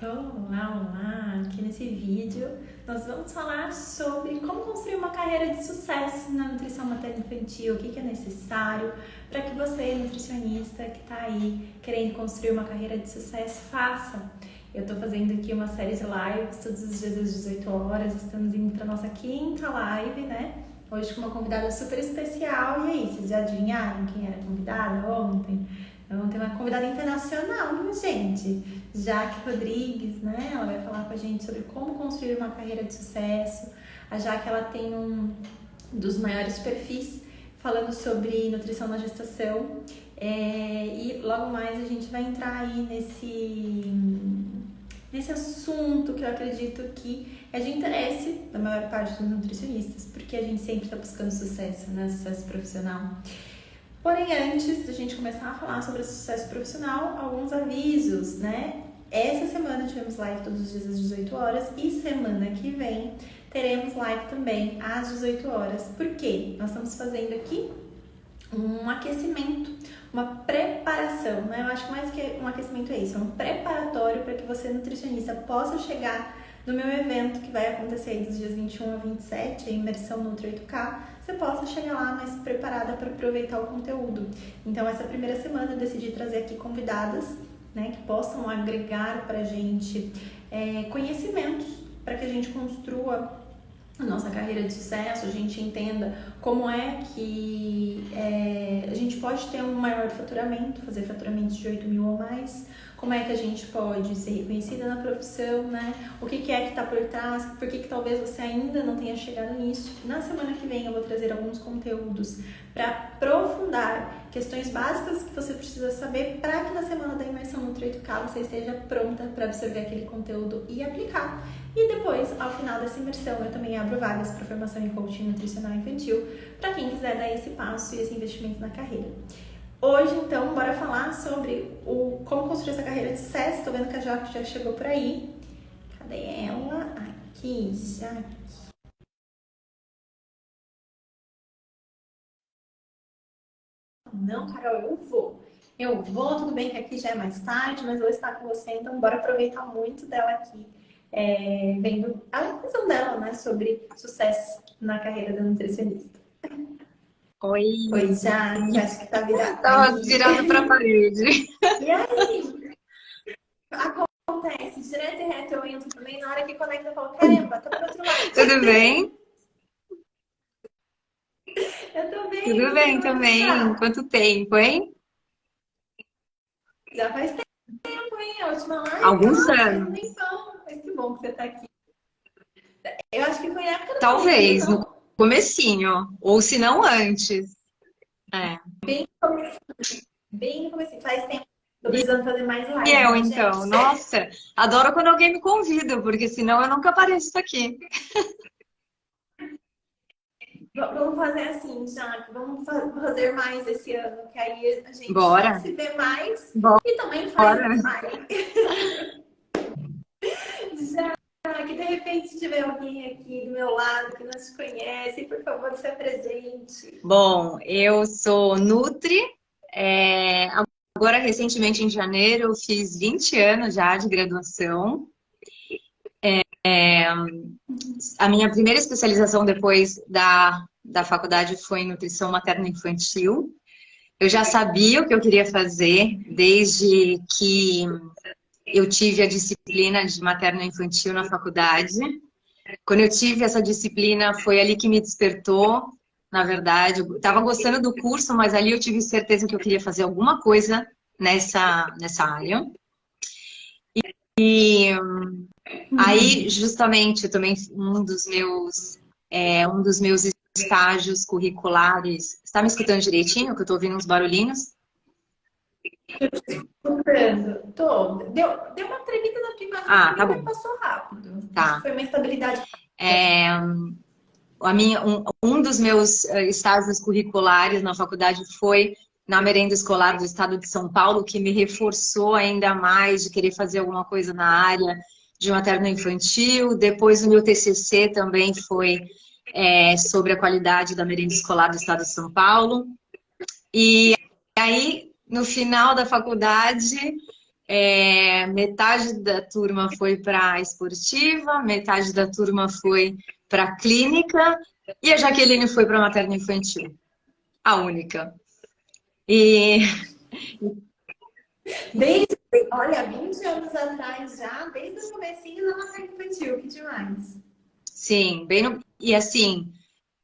Olá, olá! Aqui nesse vídeo nós vamos falar sobre como construir uma carreira de sucesso na nutrição materno-infantil, o que é necessário para que você, nutricionista que está aí querendo construir uma carreira de sucesso, faça. Eu estou fazendo aqui uma série de lives todos os dias às 18 horas, estamos indo para a nossa quinta live, né? Hoje com uma convidada super especial. E aí, vocês já adivinharam quem era a convidada ontem? Ontem uma convidada internacional, viu, gente? Jaque Rodrigues, né? Ela vai falar com a gente sobre como construir uma carreira de sucesso. A Jaque, ela tem um dos maiores perfis falando sobre nutrição na gestação. E logo mais a gente vai entrar aí nesse assunto que eu acredito que é de interesse da maior parte dos nutricionistas, porque a gente sempre está buscando sucesso, né? Sucesso profissional. Porém, antes da gente começar a falar sobre sucesso profissional, alguns avisos, né? Essa semana tivemos live todos os dias às 18 horas e semana que vem teremos live também às 18 horas. Por quê? Nós estamos fazendo aqui um aquecimento, uma preparação, né? Eu acho que mais que um aquecimento é isso, é um preparatório para que você, nutricionista, possa chegar no meu evento que vai acontecer aí dos dias 21 a 27, a imersão Nutri 8K, você possa chegar lá mais preparada para aproveitar o conteúdo. Então, essa primeira semana eu decidi trazer aqui convidadas, né, que possam agregar para a gente conhecimentos para que a gente construa a nossa carreira de sucesso, a gente entenda como é que a gente pode ter um maior faturamento, fazer faturamentos de 8 mil ou mais, como é que a gente pode ser reconhecida na profissão, né? O que é que está por trás, por que talvez você ainda não tenha chegado nisso. Na semana que vem eu vou trazer alguns conteúdos para aprofundar questões básicas que você precisa saber para que na semana da imersão no 8K você esteja pronta para absorver aquele conteúdo e aplicar. E depois, ao final dessa imersão, eu também abro vagas para formação em coaching nutricional infantil para quem quiser dar esse passo e esse investimento na carreira. Hoje, então, bora falar sobre como construir essa carreira de sucesso. Estou vendo que a Jaque já chegou por aí. Cadê ela? Aqui, Jaque. Não, Carol, eu vou. Eu vou, tudo bem que aqui já é mais tarde, mas eu vou estar com você, então bora aproveitar muito dela aqui, vendo a visão dela, né, sobre sucesso na carreira da nutricionista. Oi, Oi, Jaque, acho que tá virada tava aí. virada para a parede. E aí? Acontece, direto e reto eu entro também, na hora que conecta eu falo, caramba, tá pro outro lado. Tudo bem? Eu tô bem, e Tudo você, bem como é que você também. tá? Quanto tempo, hein? Já faz tempo, hein? A última live, Alguns nossa, faz um anos. tempão. Mas que bom que você tá aqui. Eu acho que foi na época da pandemia, Talvez, no então, comecinho. Ou se não antes. É. bem no começo, bem no começo. Faz tempo. Tô precisando fazer mais E live, eu, né, então? gente? Nossa, adoro quando alguém me convida, porque senão eu nunca apareço aqui. Vamos fazer assim, Jaque. Vamos fazer mais esse ano, que aí a gente Bora, se vê mais e também faz bora. mais live. Já que de repente se tiver alguém aqui do meu lado que não se conhece, por favor, se apresente. Bom, eu sou Nutri. é, Agora, recentemente, em janeiro, eu fiz 20 anos já de graduação. A minha primeira especialização depois da faculdade foi em nutrição materno-infantil. Eu já sabia o que eu queria fazer desde que eu tive a disciplina de materno-infantil na faculdade. Quando eu tive essa disciplina, foi ali que me despertou, na verdade. Eu estava gostando do curso, mas ali eu tive certeza que eu queria fazer alguma coisa nessa área. E aí, justamente, também um dos meus estágios curriculares. Está me escutando direitinho? Que eu estou ouvindo uns barulhinhos? Escutando. Tô. Deu uma tremida na privada Ah, pra tá mim, mas bom. passou rápido. Acho que Tá. foi uma estabilidade. É, um dos meus estágios curriculares na faculdade foi na merenda escolar do estado de São Paulo, que me reforçou ainda mais de querer fazer alguma coisa na área de materno-infantil. Depois, o meu TCC também foi sobre a qualidade da merenda escolar do estado de São Paulo. E aí, no final da faculdade, Metade da turma foi para esportiva, metade da turma foi para clínica e a Jaqueline foi para materno infantil, a única. E Desde, olha, 20 anos atrás já, desde o comecinho da matéria infantil, que demais. sim, e assim,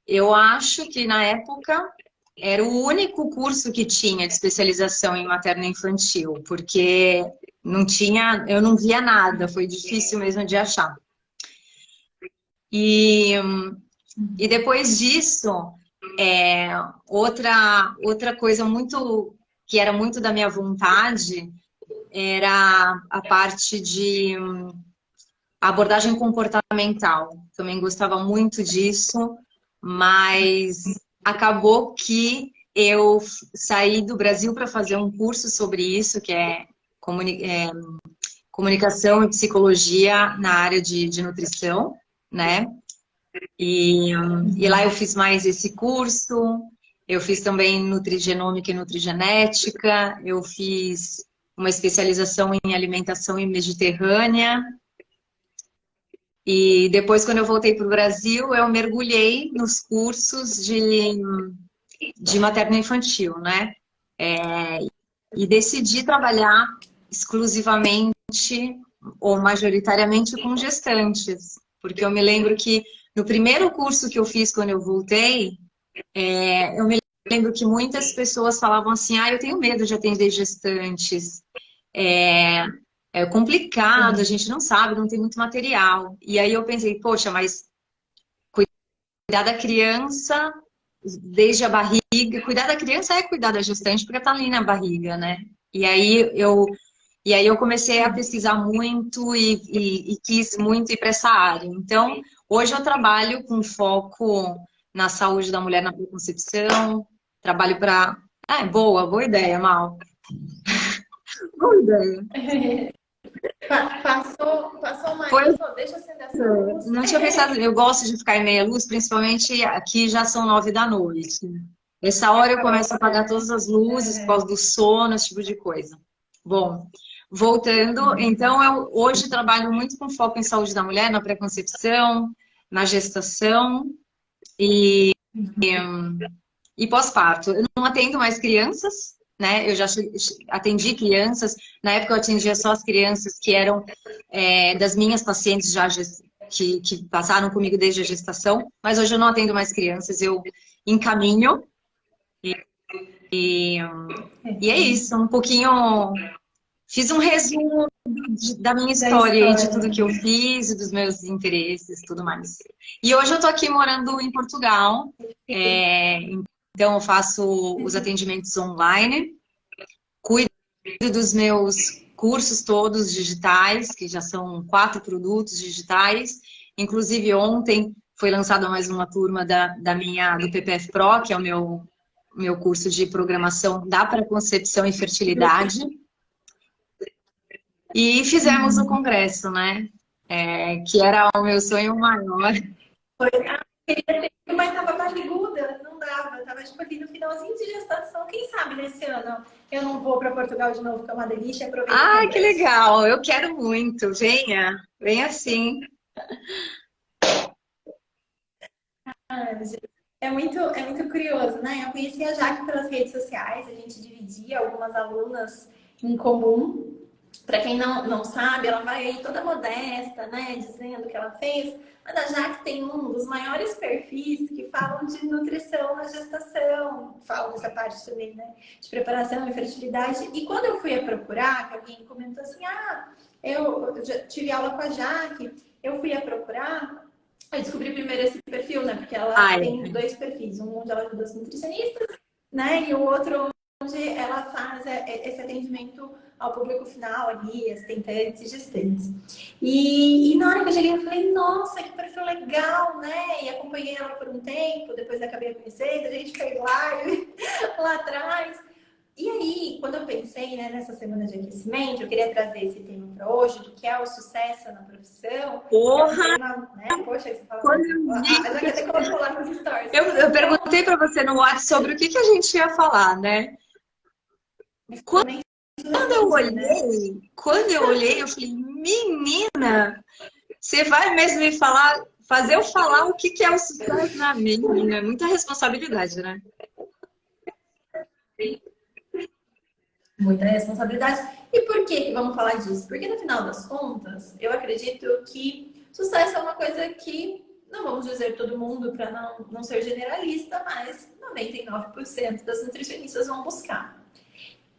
eu acho que na época era o único curso que tinha de especialização em materno infantil, porque não tinha, eu não via nada, foi difícil mesmo de achar. E, e depois disso, é, outra coisa muito que era muito da minha vontade era a parte de abordagem comportamental. Também gostava muito disso, mas acabou que eu saí do Brasil para fazer um curso sobre isso, que é comunicação e psicologia na área de nutrição, né? E lá eu fiz mais esse curso, eu fiz também nutrigenômica e nutrigenética, eu fiz uma especialização em alimentação mediterrânea. E depois, quando eu voltei para o Brasil, eu mergulhei nos cursos de materno-infantil, né? E decidi trabalhar exclusivamente ou majoritariamente com gestantes, porque eu me lembro que no primeiro curso que eu fiz quando eu voltei, eu me lembro que muitas pessoas falavam assim, eu tenho medo de atender gestantes, é complicado, a gente não sabe, não tem muito material. E aí eu pensei, poxa, mas cuidar da criança desde a barriga, cuidar da criança é cuidar da gestante, porque tá ali na barriga, né? E aí eu comecei a pesquisar muito e quis muito ir para essa área. Então, hoje eu trabalho com foco na saúde da mulher na pré-concepção, trabalho para... boa ideia, Mal. Boa ideia. Passou uma info, deixa eu acender essa luz. Não tinha pensado, eu gosto de ficar em meia luz, principalmente aqui já são 9 da noite. Essa hora eu começo a apagar todas as luzes por causa do sono, esse tipo de coisa. Bom, voltando, então eu hoje trabalho muito com foco em saúde da mulher, na pré-concepção, na gestação e pós-parto. Eu não atendo mais crianças, né? Eu já atendi crianças. Na época eu atendia só as crianças que eram das minhas pacientes já que passaram comigo desde a gestação, mas hoje eu não atendo mais crianças, eu encaminho. E é isso, um pouquinho. Fiz um resumo da minha história e de tudo que eu fiz, e dos meus interesses, tudo mais. E hoje eu tô aqui morando em Portugal, então eu faço os atendimentos online, cuido dos meus cursos todos digitais, que já são 4 produtos digitais. Inclusive ontem foi lançada mais uma turma do PPF Pro, que é o meu curso de programação da pré-concepção e fertilidade. E fizemos o congresso, né? Que era o meu sonho maior. Mas tava barriguda, não dava. Tava tipo ali no finalzinho de gestação. Quem sabe nesse ano eu não vou para Portugal de novo, que é uma delícia. Ai, que legal! Eu quero muito. Venha sim. É muito curioso, né? Eu conheci a Jaque pelas redes sociais, a gente dividia algumas alunas em comum. Para quem não sabe, ela vai aí toda modesta, né? Dizendo o que ela fez. Mas a Jaque tem um dos maiores perfis que falam de nutrição na gestação. Falam dessa parte também, né? De preparação e fertilidade. E quando eu fui a procurar, que alguém comentou assim, eu já tive aula com a Jaque, eu fui a procurar. Eu descobri primeiro esse perfil, né? Porque ela tem 2 perfis. Um onde ela ajuda os nutricionistas, né? E o outro onde ela faz esse atendimento ao público final ali, as tentantes e gestantes. E na hora que eu cheguei, eu falei, nossa, que perfil legal, né? E acompanhei ela por um tempo, depois acabei conhecendo, a gente fez live lá atrás. E aí, quando eu pensei, né, nessa semana de aquecimento, eu queria trazer esse tema para hoje, do que é o sucesso na profissão. Porra! É um tema, né? Poxa, você fala... Eu perguntei para você no WhatsApp sobre o que a gente ia falar, né? Quando respondi, né? Quando eu olhei, eu falei, menina, você vai mesmo me falar, fazer eu falar o que que é o sucesso na menina? É muita responsabilidade, né? Muita responsabilidade. E por que vamos falar disso? Porque no final das contas, eu acredito que sucesso é uma coisa que, não vamos dizer todo mundo para não ser generalista, mas 99% das nutricionistas vão buscar.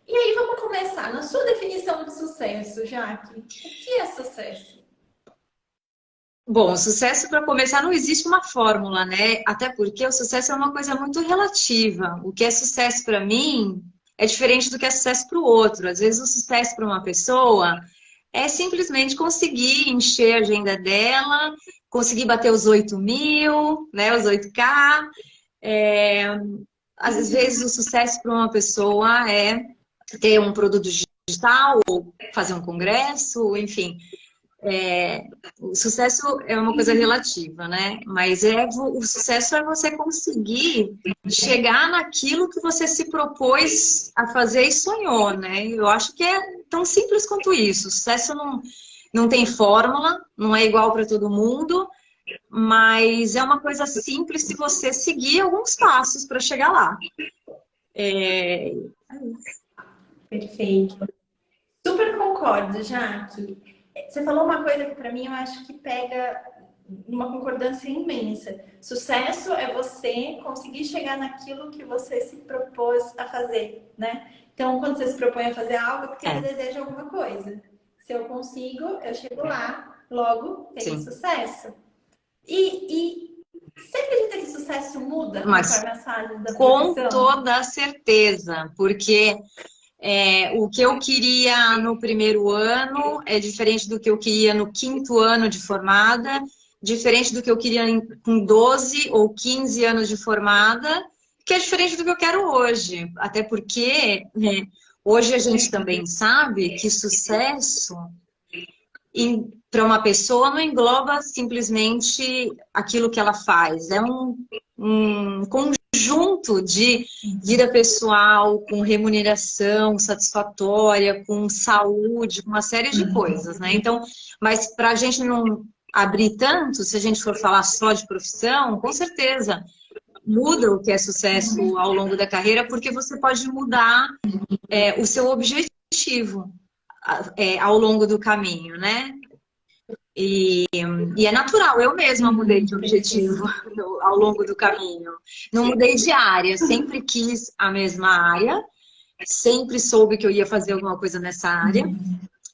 E aí vamos começar. Na sua definição de sucesso, Jaque, o que é sucesso? Bom, sucesso, para começar, não existe uma fórmula, né? Até porque o sucesso é uma coisa muito relativa. O que é sucesso para mim é diferente do que é sucesso para o outro. Às vezes, o sucesso para uma pessoa é simplesmente conseguir encher a agenda dela, conseguir bater os 8.000, né? Os 8K. É, às vezes, o sucesso para uma pessoa é ter um produto digital, ou fazer um congresso, enfim. O sucesso é uma coisa relativa, né? Mas o sucesso é você conseguir chegar naquilo que você se propôs a fazer e sonhou, né? Eu acho que é tão simples quanto isso. O sucesso não tem fórmula, não é igual para todo mundo, mas é uma coisa simples se você seguir alguns passos para chegar lá. É... Perfeito. Super concordo, Jaque. Você falou uma coisa que para mim eu acho que pega uma concordância imensa. Sucesso é você conseguir chegar naquilo que você se propôs a fazer, né? Então, quando você se propõe a fazer algo, é porque você deseja alguma coisa. Se eu consigo, eu chego lá, logo tenho sucesso. E você acredita que sucesso muda conforme as fases da com profissão? toda certeza, porque o que eu queria no primeiro ano é diferente do que eu queria no quinto ano de formada, diferente do que eu queria com 12 ou 15 anos de formada, que é diferente do que eu quero hoje. Até porque hoje a gente também sabe que sucesso para uma pessoa não engloba simplesmente aquilo que ela faz. É um conjunto de vida pessoal, com remuneração satisfatória, com saúde, com uma série de coisas, né? Então, mas para a gente não abrir tanto, se a gente for falar só de profissão, com certeza muda o que é sucesso ao longo da carreira, porque você pode mudar o seu objetivo ao longo do caminho, né? E é natural, eu mesma mudei de objetivo ao longo do caminho. Não mudei de área, sempre quis a mesma área, sempre soube que eu ia fazer alguma coisa nessa área,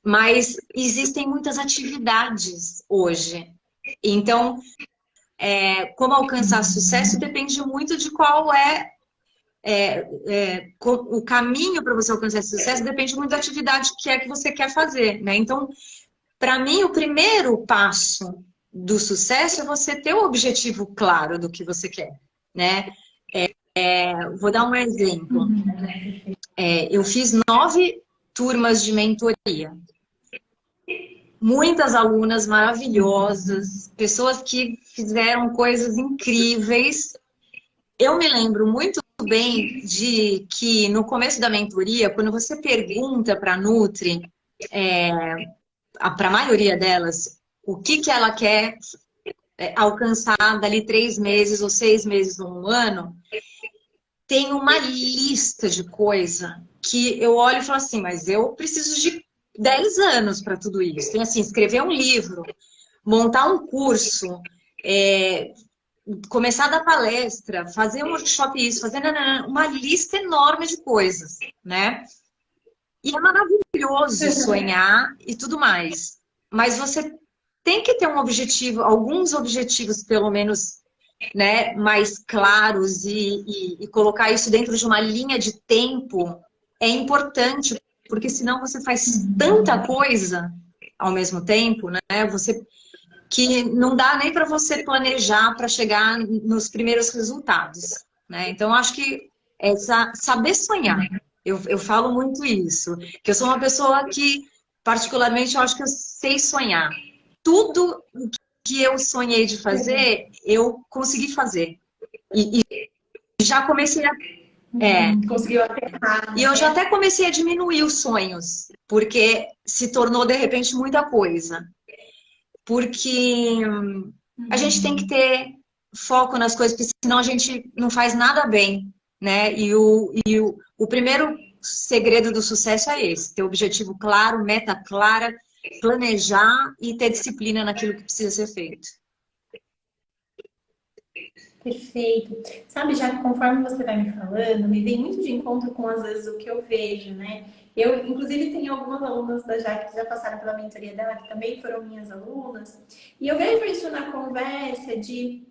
mas existem muitas atividades hoje. Então, como alcançar sucesso depende muito de qual o caminho para você alcançar esse sucesso, depende muito da atividade que você quer fazer, né? Então, para mim, o primeiro passo do sucesso é você ter o objetivo claro do que você quer, né? Vou dar um exemplo. Eu fiz 9 turmas de mentoria. Muitas alunas maravilhosas, pessoas que fizeram coisas incríveis. Eu me lembro muito bem de que no começo da mentoria, quando você pergunta para a Nutri, para a maioria delas, o que ela quer alcançar dali 3 meses ou 6 meses ou um ano, tem uma lista de coisa que eu olho e falo assim, mas eu preciso de 10 anos para tudo isso. Tem assim, escrever um livro, montar um curso, começar a dar palestra, fazer um workshop isso, fazer uma lista enorme de coisas, né? E é maravilhoso sonhar e tudo mais. Mas você tem que ter um objetivo, alguns objetivos, pelo menos, né, mais claros e colocar isso dentro de uma linha de tempo é importante, porque senão você faz tanta coisa ao mesmo tempo, né? Que não dá nem para você planejar para chegar nos primeiros resultados, né? Então, acho que saber sonhar. Eu falo muito isso, que eu sou uma pessoa que, particularmente, eu acho que eu sei sonhar. Tudo que eu sonhei de fazer, eu consegui fazer. E já comecei a Conseguiu aterrar, E eu já né? até comecei a diminuir os sonhos, porque se tornou de repente muita coisa. Porque a gente tem que Uhum. ter foco nas coisas, porque senão a gente não faz nada bem, né? O primeiro segredo do sucesso é esse: ter objetivo claro, meta clara, planejar e ter disciplina naquilo que precisa ser feito. Perfeito. Sabe, já que conforme você vai me falando, me vem muito de encontro com, às vezes, o que eu vejo, né? Eu, inclusive, tenho algumas alunas da Jaque que já passaram pela mentoria dela, que também foram minhas alunas, e eu vejo isso na conversa de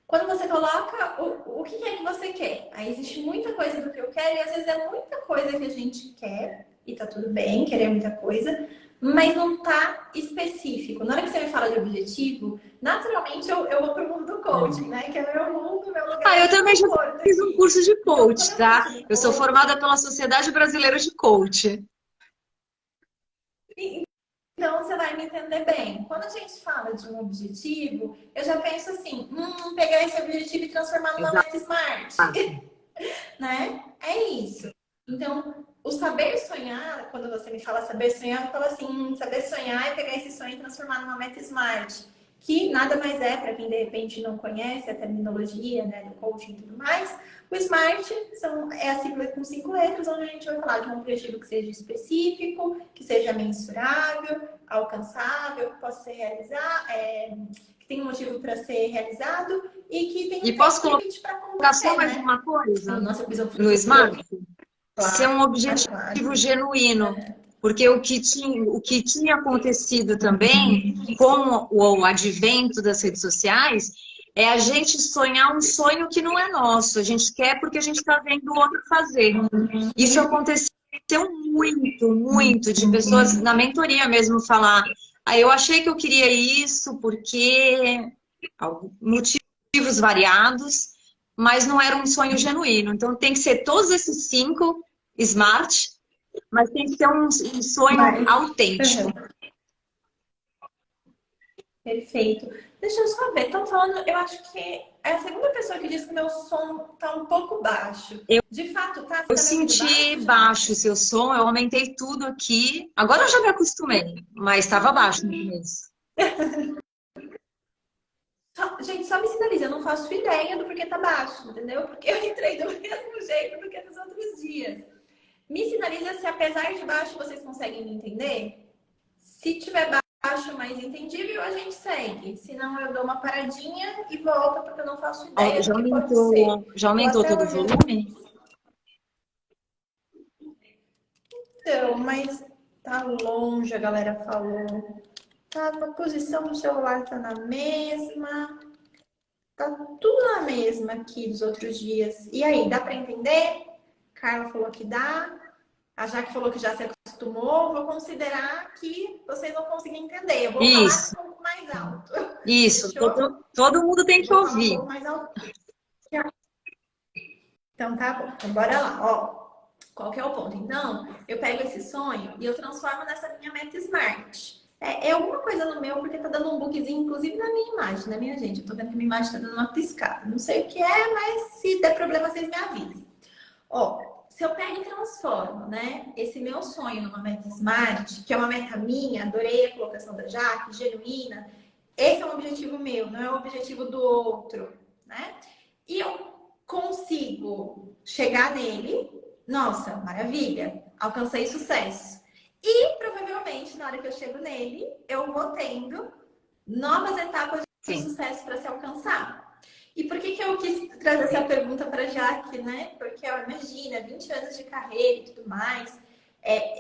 quando você coloca o que é que você quer. Aí existe muita coisa do que eu quero, e às vezes é muita coisa que a gente quer, e tá tudo bem, querer muita coisa, mas não tá específico. Na hora que você me fala de objetivo, naturalmente eu vou pro mundo do coaching, né? Que é meu mundo, meu Ah, eu lugar de também já conforto fiz um aqui. curso de Então, quando coach, eu tá? penso no Eu sou coaching, formada pela Sociedade Brasileira de Coach. então você vai me entender bem. Quando a gente fala de um objetivo, eu já penso assim, pegar esse objetivo e transformar numa Exato. meta smart. Né? É isso. Então, o saber sonhar, quando você me fala saber sonhar, eu falo assim, saber sonhar é pegar esse sonho e transformar numa meta smart, que nada mais é, para quem de repente não conhece a terminologia, né, do coaching e tudo mais, o SMART é a sigla com 5 letras, onde a gente vai falar de um objetivo que seja específico, que seja mensurável, alcançável, que possa ser realizado, que tenha um motivo para ser realizado e que tenha E um posso tempo colocar limite para só acontecer, mais né? uma coisa Nossa, eu fiz um no filosofia. Smart? Ser Claro, um objetivo claro. genuíno. Porque o que tinha acontecido também com o advento das redes sociais é a gente sonhar um sonho que não é nosso. A gente quer porque a gente está vendo o outro fazer. Isso aconteceu muito, muito, de pessoas na mentoria mesmo falar: ah, eu achei que eu queria isso porque motivos variados, mas não era um sonho genuíno. Então tem que ser todos esses 5 smart, mas tem que ser um sonho Mas, autêntico. uhum, perfeito. Deixa eu só ver. Estão falando, eu acho que é a segunda pessoa que disse que meu som tá um pouco baixo. De fato, tá? Você Eu tá me ouvindo senti baixo, baixo o Jaque? seu som, eu aumentei tudo aqui. Agora eu já me acostumei, mas estava baixo no começo. Gente, só me sinaliza, eu não faço ideia do porquê tá baixo, entendeu? Porque eu entrei do mesmo jeito do que nos outros dias. Me sinaliza se apesar de baixo vocês conseguem me entender. Se tiver baixo, mais entendível, a gente segue. Se não, eu dou uma paradinha e volto, porque eu não faço ideia do que pode ser. Já Tô aumentou até todo o olhando volume? aqui. Então, mas tá longe, a galera falou. Tá, a posição do celular tá na mesma. Tá tudo na mesma aqui dos outros dias. E aí, dá para entender? Carla falou que dá. A Jaque falou que já se acostumou. Vou considerar que vocês vão conseguir entender. Eu vou falar Isso, um pouco mais alto. isso. Fechou? Todo mundo tem Eu que vou falar um ouvir. pouco mais alto. Então tá bom. Então bora lá. Ó, qual que é o ponto? Então, eu pego esse sonho e eu transformo nessa minha meta smart. É alguma coisa no meu, porque tá dando um bugzinho, inclusive na minha imagem, na minha gente. Eu tô vendo que minha imagem tá dando uma piscada. Não sei o que é, mas se der problema, vocês me avisem. Ó, se eu pego e transformo, né, esse meu sonho numa meta smart, que é uma meta minha, adorei a colocação da Jaque, genuína, esse é um objetivo meu, não é o objetivo do outro, né? E eu consigo chegar nele, nossa, maravilha, alcancei sucesso. E provavelmente, na hora que eu chego nele, eu vou tendo novas etapas de Sim. sucesso para se alcançar. E por que eu quis trazer essa pergunta para a Jaque, né? Porque, ó, imagina, 20 anos de carreira e tudo mais.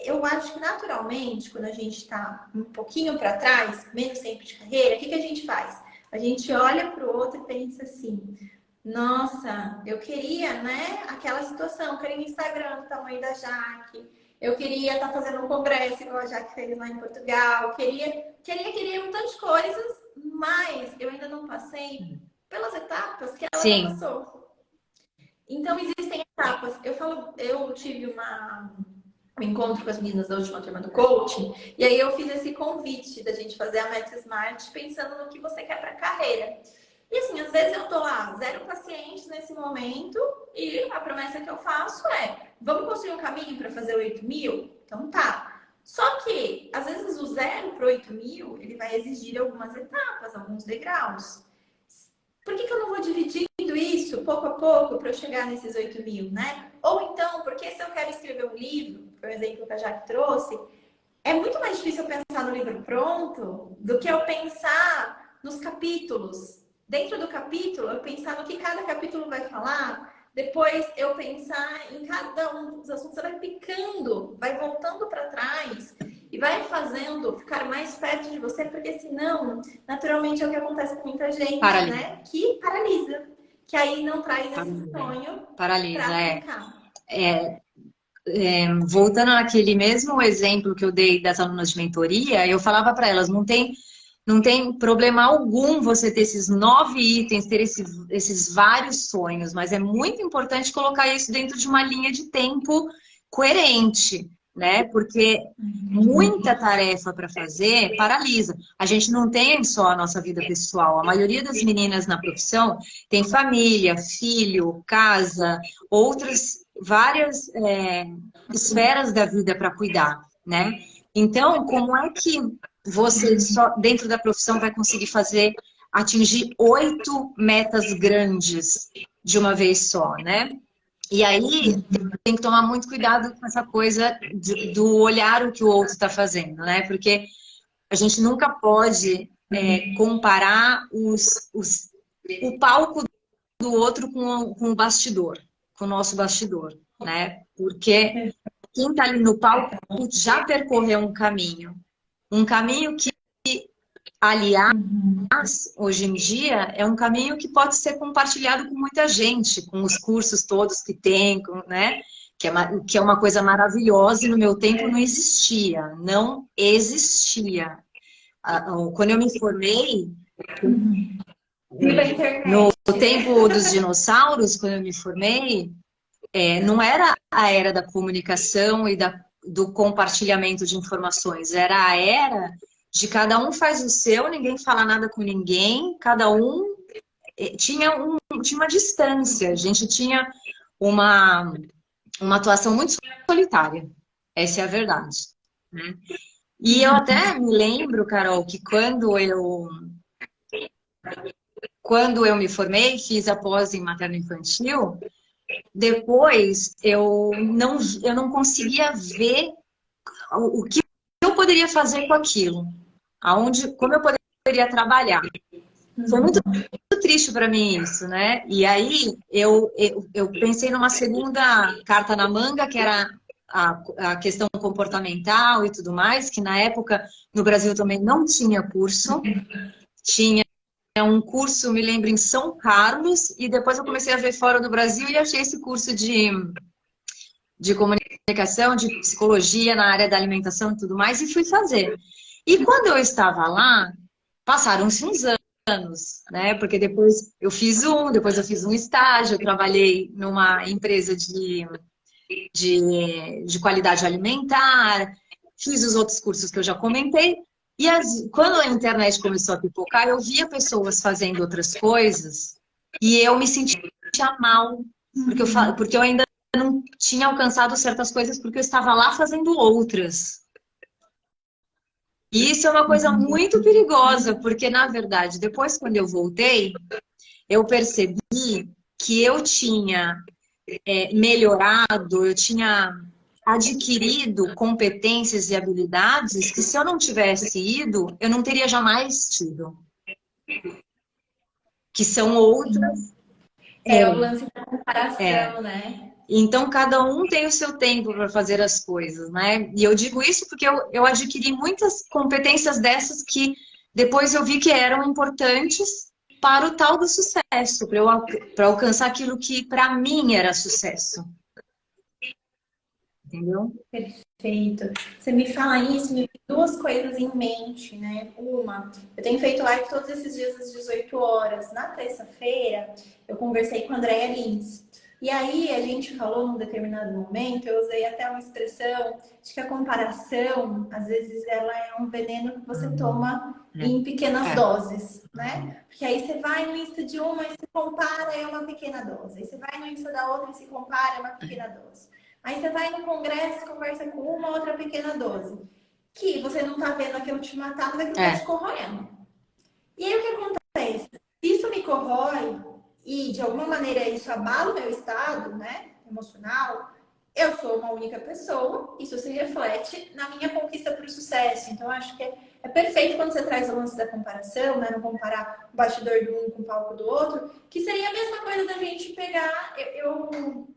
Eu acho que naturalmente, quando a gente está um pouquinho para trás, menos tempo de carreira, o que a gente faz? A gente olha para o outro e pensa assim: nossa, eu queria, né, aquela situação, eu queria um Instagram do tamanho da Jaque, eu queria estar fazendo um congresso igual a Jaque fez lá em Portugal, queria um tanto de coisas, mas eu ainda não passei pelas etapas que ela já Sim. passou. Então, existem etapas. Eu tive um encontro com as meninas da última turma do coaching, e aí eu fiz esse convite da gente fazer a Meta Smart pensando no que você quer para a carreira. E assim, às vezes eu tô lá, 0 pacientes nesse momento, e a promessa que eu faço é: vamos construir um caminho para fazer 8.000? Então tá. Só que, às vezes, o 0 para 8.000, ele vai exigir algumas etapas, alguns degraus. Por que eu não vou dividindo isso pouco a pouco para eu chegar nesses 8.000, né? Ou então, porque se eu quero escrever um livro, foi o exemplo que a Jaque trouxe, é muito mais difícil eu pensar no livro pronto do que eu pensar nos capítulos. Dentro do capítulo, eu pensar no que cada capítulo vai falar. Depois, eu pensar em cada um dos assuntos. Você vai picando, vai voltando para trás e vai fazendo ficar mais perto de você, porque senão, naturalmente, é o que acontece com muita gente, Paralisa. né? Que paralisa. Que aí não traz esse Paralisa, sonho paralisa, para é. aplicar. Voltando naquele mesmo exemplo que eu dei das alunas de mentoria, eu falava para elas, não tem problema algum você ter esses 9 itens, ter esses vários sonhos, mas é muito importante colocar isso dentro de uma linha de tempo coerente, né? Porque muita tarefa para fazer paralisa. A gente não tem só a nossa vida pessoal. A maioria das meninas na profissão tem família, filho, casa, outras várias esferas da vida para cuidar, né? Então, como é que você só dentro da profissão vai conseguir atingir 8 metas grandes de uma vez só, né? E aí tem que tomar muito cuidado com essa coisa do olhar o que o outro está fazendo, né? Porque a gente nunca pode comparar o palco do outro com o bastidor, com o nosso bastidor, né? Porque quem está ali no palco já percorreu um caminho que, aliás, hoje em dia, é um caminho que pode ser compartilhado com muita gente, com os cursos todos que tem, né? Que é uma coisa maravilhosa e no meu tempo não existia. Não existia. Quando eu me formei, Pela no internet, né? tempo dos dinossauros, quando eu me formei, não era a era da comunicação e do compartilhamento de informações, era a era de cada um faz o seu, ninguém fala nada com ninguém, cada um tinha uma distância, a gente tinha uma atuação muito solitária, essa é a verdade, né? E eu até me lembro, Carol, que quando eu me formei, fiz a pós em materno-infantil, depois eu não conseguia ver o que eu poderia fazer com aquilo, como eu poderia trabalhar. Foi muito triste para mim isso, né? E aí eu pensei numa segunda carta na manga, que era a questão comportamental e tudo mais, que na época no Brasil também não tinha curso, tinha um curso, me lembro, em São Carlos, e depois eu comecei a ver fora do Brasil e achei esse curso de comunicação, de psicologia na área da alimentação e tudo mais, e fui fazer. E quando eu estava lá, passaram-se uns anos, né? Porque depois eu fiz um estágio, eu trabalhei numa empresa de qualidade alimentar, fiz os outros cursos que eu já comentei, e quando a internet começou a pipocar, eu via pessoas fazendo outras coisas e eu me sentia mal, porque eu ainda não tinha alcançado certas coisas porque eu estava lá fazendo outras. E isso é uma coisa muito perigosa, porque, na verdade, depois, quando eu voltei, eu percebi que eu tinha melhorado, eu tinha adquirido competências e habilidades que, se eu não tivesse ido, eu não teria jamais tido. Que são outras. É o lance da É. comparação, né? Então, cada um tem o seu tempo para fazer as coisas, né? E eu digo isso porque eu adquiri muitas competências dessas que depois eu vi que eram importantes para o tal do sucesso, para alcançar aquilo que para mim era sucesso. Entendeu? Perfeito. Você me fala isso, me vem duas coisas em mente, né? Uma, eu tenho feito live todos esses dias às 18 horas. Na terça-feira, eu conversei com a Andréa Lins. E aí a gente falou num determinado momento, eu usei até uma expressão de que a comparação, às vezes, ela é um veneno que você toma em pequenas doses, né? Porque aí você vai no Insta de uma e se compara, é uma pequena dose. Aí você vai no Insta da outra e se compara, é uma pequena dose. Aí você vai no congresso, conversa com uma outra pequena dose. Que você não tá vendo aquilo te matar, mas aquilo tá te corroendo. E aí o que acontece? Isso me corrói e de alguma maneira isso abala o meu estado, né, emocional. Eu sou uma única pessoa, isso se reflete na minha conquista para o sucesso. Então, acho que é perfeito quando você traz o lance da comparação, né? Não comparar o bastidor de um com o palco do outro, que seria a mesma coisa da gente pegar.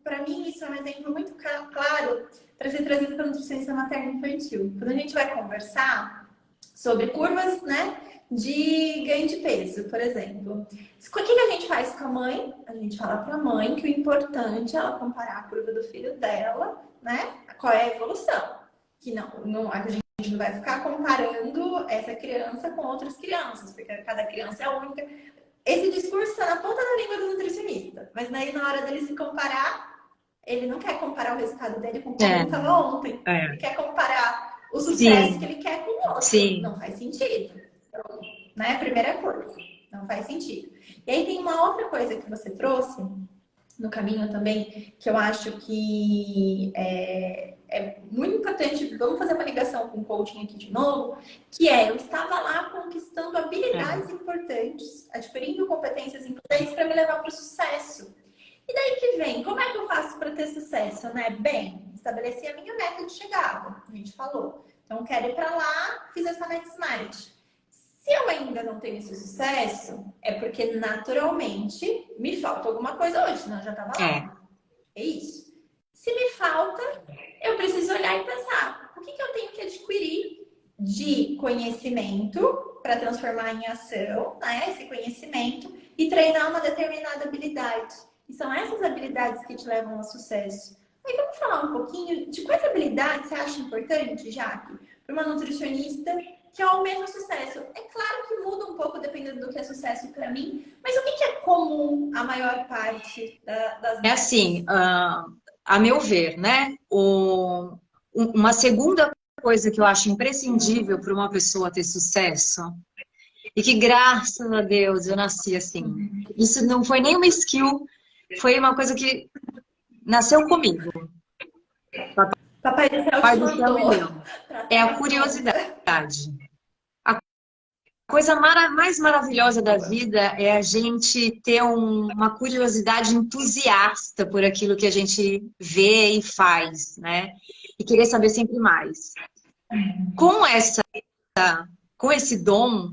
Para mim, isso é um exemplo muito claro para ser trazido para a nutricionista materna infantil. Quando a gente vai conversar sobre curvas, né, de ganho de peso, por exemplo. O que a gente faz com a mãe? A gente fala para a mãe que o importante é ela comparar a curva do filho dela, né? Qual é a evolução. Que a gente não vai ficar comparando essa criança com outras crianças, porque cada criança é única. Esse discurso está na ponta da língua do nutricionista, mas daí na hora dele se comparar, ele não quer comparar o resultado dele com como ele estava ontem. Ele quer comparar o sucesso que ele quer com o outro. Sim. Não faz sentido. Né? Primeira coisa, não faz sentido. E aí tem uma outra coisa que você trouxe no caminho também, que eu acho que é muito importante. Vamos fazer uma ligação com o coaching aqui de novo, que eu estava lá conquistando habilidades importantes, adquirindo competências importantes para me levar para o sucesso. E daí que vem, como é que eu faço para ter sucesso, né? Bem, estabeleci a minha meta de chegada, a gente falou. Então, quero ir para lá, fiz essa meta SMART. Se eu ainda não tenho esse sucesso, é porque naturalmente me falta alguma coisa hoje, senão eu já estava lá. É isso. Se me falta, eu preciso olhar e pensar, o que eu tenho que adquirir de conhecimento para transformar em ação, né? Esse conhecimento, e treinar uma determinada habilidade. E são essas habilidades que te levam ao sucesso. Aí vamos falar um pouquinho de quais habilidades você acha importante, Jaque, para uma nutricionista que almeja o sucesso. É claro que muda um pouco dependendo do que é sucesso para mim, mas o que é comum a maior parte das... É assim, a meu ver, né? Uma segunda coisa que eu acho imprescindível para uma pessoa ter sucesso, e que graças a Deus eu nasci assim. Isso não foi nem uma skill, foi uma coisa que nasceu comigo. Papai do céu me deu. É a curiosidade. A coisa mais maravilhosa da vida é a gente ter uma curiosidade entusiasta por aquilo que a gente vê e faz, né? E querer saber sempre mais. Com esse dom,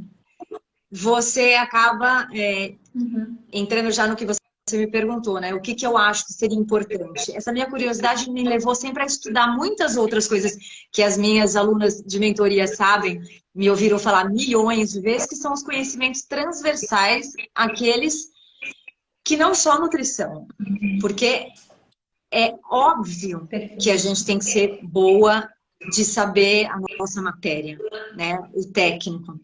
você acaba entrando já no que você me perguntou, né? O que eu acho que seria importante? Essa minha curiosidade me levou sempre a estudar muitas outras coisas que as minhas alunas de mentoria sabem, me ouviram falar milhões de vezes, que são os conhecimentos transversais, aqueles que não só nutrição. Porque é óbvio que a gente tem que ser boa de saber a nossa matéria, né? O técnico.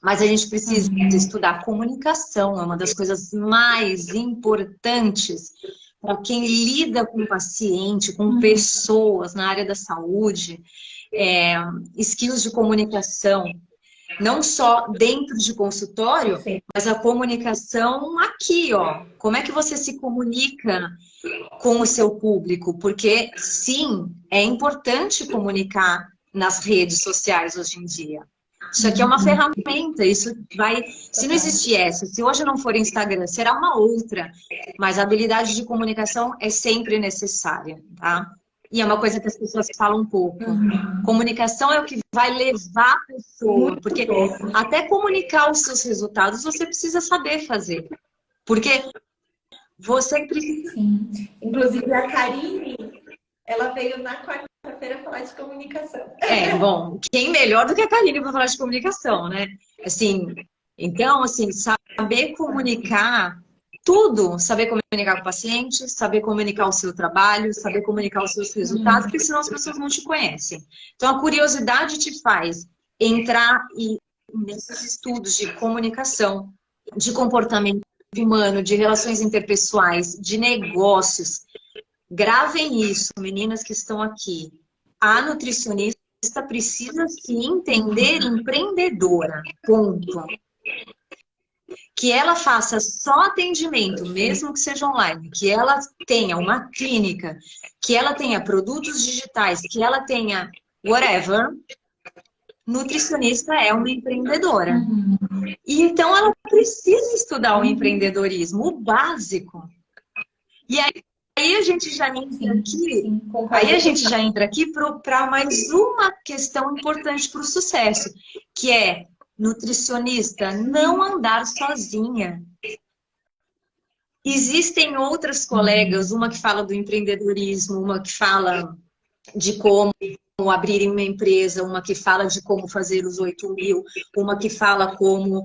Mas a gente precisa estudar comunicação, é uma das coisas mais importantes para quem lida com paciente, com pessoas na área da saúde, skills de comunicação, não só dentro de consultório, mas a comunicação aqui, ó. Como é que você se comunica com o seu público? Porque, sim, é importante comunicar nas redes sociais hoje em dia. Isso aqui é uma ferramenta, isso vai... Se não existir essa, se hoje não for Instagram, será uma outra. Mas a habilidade de comunicação é sempre necessária, tá? E é uma coisa que as pessoas falam um pouco. Comunicação é o que vai levar a pessoa. Porque até comunicar os seus resultados, você precisa saber fazer. Porque você precisa... Sim. Inclusive, a Karine, ela veio na quarta-feira falar de comunicação. Bom, quem melhor do que a Karine para falar de comunicação, né? Assim, então, assim, saber comunicar tudo, saber comunicar com o paciente, saber comunicar o seu trabalho, saber comunicar os seus resultados, porque senão as pessoas não te conhecem. Então, a curiosidade te faz entrar nesses estudos de comunicação, de comportamento humano, de relações interpessoais, de negócios. Gravem isso, meninas que estão aqui. A nutricionista precisa se entender empreendedora, ponto. Que ela faça só atendimento, mesmo que seja online, que ela tenha uma clínica, que ela tenha produtos digitais, que ela tenha whatever, nutricionista é uma empreendedora. E então ela precisa estudar o empreendedorismo, o básico. E aí a gente já entra aqui, para mais uma questão importante para o sucesso, que é nutricionista não andar sozinha. Existem outras colegas, uma que fala do empreendedorismo, uma que fala de como abrir uma empresa, uma que fala de como fazer os 8.000, uma que fala como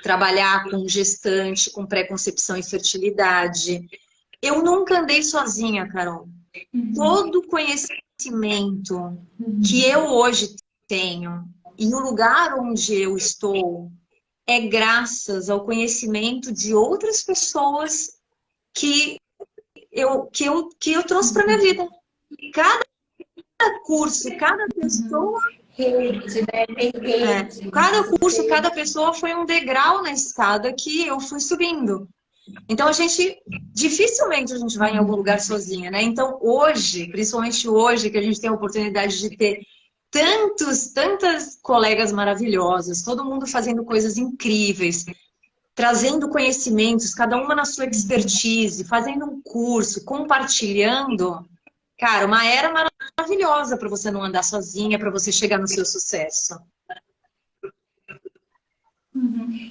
trabalhar com gestante, com pré-concepção e fertilidade. Eu nunca andei sozinha, Carol. Todo o conhecimento que eu hoje tenho e o lugar onde eu estou é graças ao conhecimento de outras pessoas que eu trouxe para minha vida. Cada curso, cada pessoa... Rede, né? Tem rede. Cada curso, cada pessoa foi um degrau na escada que eu fui subindo. Então, dificilmente a gente vai em algum lugar sozinha, né? Então, hoje, principalmente hoje, que a gente tem a oportunidade de ter tantas colegas maravilhosas, todo mundo fazendo coisas incríveis, trazendo conhecimentos, cada uma na sua expertise, fazendo um curso, compartilhando. Cara, uma era maravilhosa para você não andar sozinha, para você chegar no seu sucesso.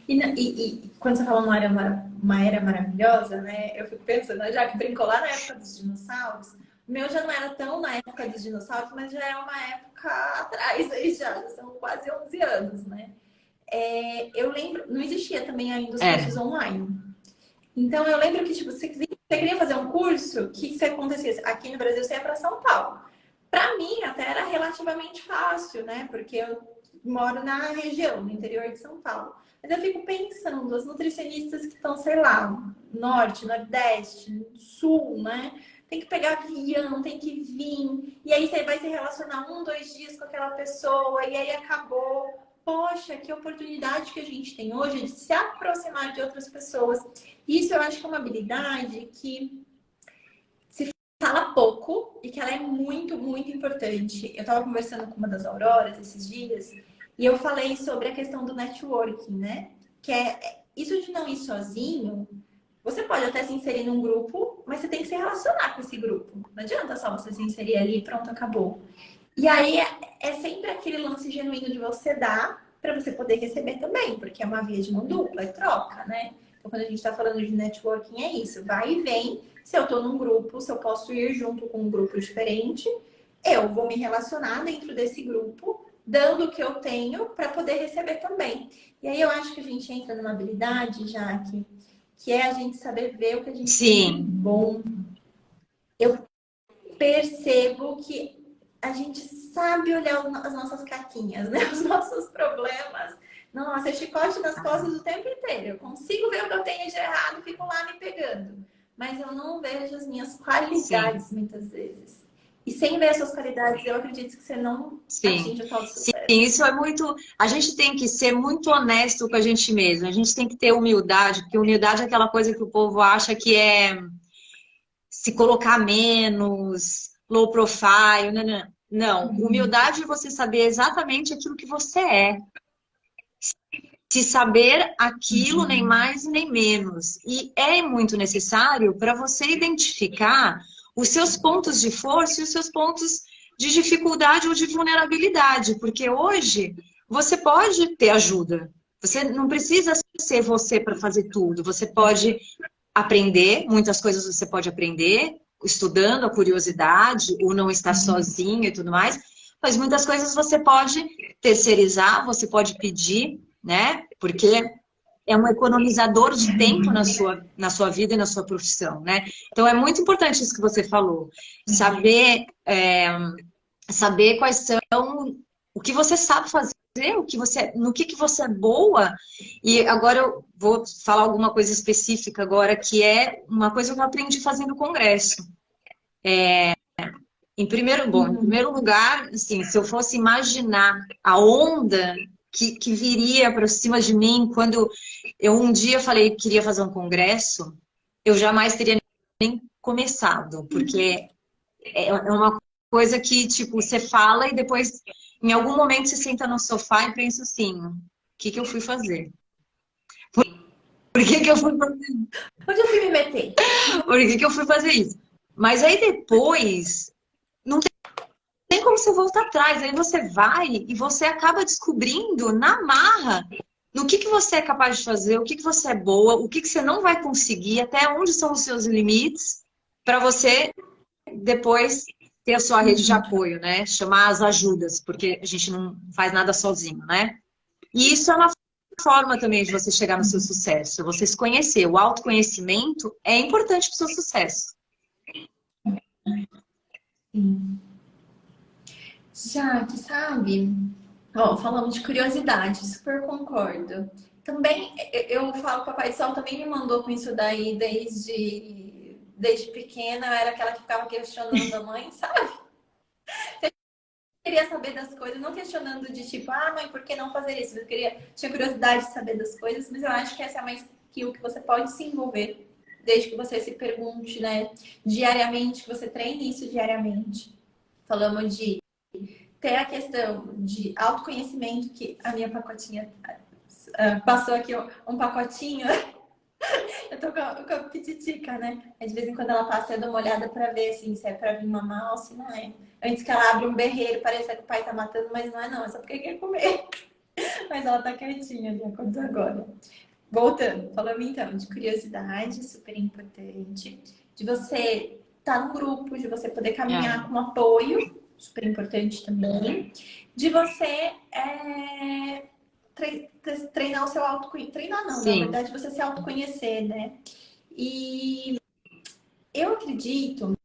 E quando você fala uma era maravilhosa, né? Eu fico pensando, já que brincou lá na época dos dinossauros, o meu já não era tão na época dos dinossauros, mas já é uma época atrás, aí já são quase 11 anos, né? Eu lembro, não existia também ainda os cursos online. Então eu lembro que, tipo, você queria fazer um curso, o que acontecia? Aqui no Brasil você ia para São Paulo. Para mim até era relativamente fácil, né? Porque eu moro na região, no interior de São Paulo. Mas eu fico pensando, as nutricionistas que estão, sei lá, norte, nordeste, sul, né? Tem que pegar avião, tem que vir. E aí você vai se relacionar 1, 2 dias com aquela pessoa e aí acabou. Poxa, que oportunidade que a gente tem hoje de se aproximar de outras pessoas. Isso eu acho que é uma habilidade que se fala pouco e que ela é muito, muito importante. Eu estava conversando com uma das Auroras esses dias e eu falei sobre a questão do networking, né? Que isso de não ir sozinho. Você pode até se inserir num grupo, mas você tem que se relacionar com esse grupo. Não adianta só você se inserir ali e pronto, acabou. E aí é sempre aquele lance genuíno de você dar para você poder receber também, porque é uma via de mão dupla, é troca, né? Então, quando a gente está falando de networking, é isso. Vai e vem. Se eu estou num grupo, se eu posso ir junto com um grupo diferente, eu vou me relacionar dentro desse grupo, dando o que eu tenho para poder receber também. E aí eu acho que a gente entra numa habilidade, Jaque, que é a gente saber ver o que a gente tem de bom. Eu percebo que a gente sabe olhar as nossas caquinhas, né? Os nossos problemas. Nossa, é chicote nas costas o tempo inteiro. Eu consigo ver o que eu tenho de errado e fico lá me pegando. Mas eu não vejo as minhas qualidades muitas vezes. E sem ver as suas qualidades, eu acredito que você não atinge o tal sucesso. Sim, isso é muito... A gente tem que ser muito honesto com a gente mesmo. A gente tem que ter humildade, porque humildade é aquela coisa que o povo acha que é se colocar menos, low profile, não. Humildade é você saber exatamente aquilo que você é. Se saber aquilo, nem mais nem menos. E é muito necessário para você identificar os seus pontos de força e os seus pontos de dificuldade ou de vulnerabilidade. Porque hoje você pode ter ajuda. Você não precisa ser você para fazer tudo. Você pode aprender, muitas coisas você pode aprender, estudando a curiosidade, ou não estar sozinho e tudo mais. Mas muitas coisas você pode terceirizar, você pode pedir, né? Porque é um economizador de tempo na sua vida e na sua profissão, né? Então é muito importante isso que você falou. Saber quais são, o que você sabe fazer fazer, o que você, no que você é boa. E agora eu vou falar alguma coisa específica agora, que é uma coisa que eu aprendi fazendo congresso. Em primeiro lugar, assim, se eu fosse imaginar a onda que viria para cima de mim quando eu um dia falei que queria fazer um congresso, eu jamais teria nem começado, porque é uma coisa que, tipo, você fala e depois, em algum momento, você senta no sofá e pensa assim, o que eu fui fazer? Por que eu fui fazer isso? Onde eu fui me meter? Por que eu fui fazer isso? Mas aí depois, não tem como você voltar atrás. Aí você vai e você acaba descobrindo na marra no que você é capaz de fazer, o que você é boa, o que você não vai conseguir, até onde são os seus limites, para você depois ter a sua rede de apoio, né? Chamar as ajudas, porque a gente não faz nada sozinho, né? E isso é uma forma também de você chegar no seu sucesso, você se conhecer. O autoconhecimento é importante para o seu sucesso. Sim. Já que sabe, ó, falamos de curiosidade, super concordo. Também eu falo que o Papai do Céu também me mandou com isso daí desde pequena, eu era aquela que ficava questionando a mãe, sabe? Queria saber das coisas, não questionando de tipo, ah, mãe, por que não fazer isso? Tinha curiosidade de saber das coisas, mas eu acho que essa é uma skill que você pode se envolver, desde que você se pergunte, né, diariamente, que você treine isso diariamente. Falamos de ter a questão de autoconhecimento, que a minha pacotinha passou aqui um pacotinho. Eu tô com a pititica, né? Aí, de vez em quando ela passa, eu dou uma olhada pra ver assim, se é pra vir mamar ou se não é. Antes que ela abra um berreiro, parece que o pai tá matando, mas não é não, é só porque quer comer. Mas ela tá quietinha ali, acordou agora. Voltando, falando então de curiosidade, super importante. De você estar no grupo, de você poder caminhar com apoio, super importante também. De você treinar o seu autoconhecimento. Treinar não, Sim. na verdade, você se autoconhecer, né? E eu acredito,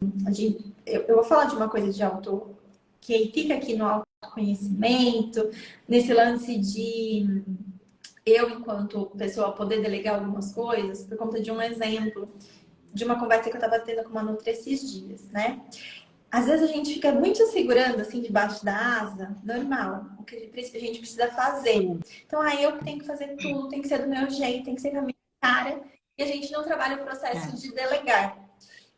eu vou falar de uma coisa de auto que fica aqui no autoconhecimento, nesse lance de eu, enquanto pessoa, poder delegar algumas coisas, por conta de um exemplo, de uma conversa que eu estava tendo com uma Nutri esses dias, né? Às vezes a gente fica muito segurando, assim, debaixo da asa, normal, o que a gente precisa fazer. Então, aí eu tenho que fazer tudo, tem que ser do meu jeito, tem que ser com a minha cara, e a gente não trabalha o processo de delegar.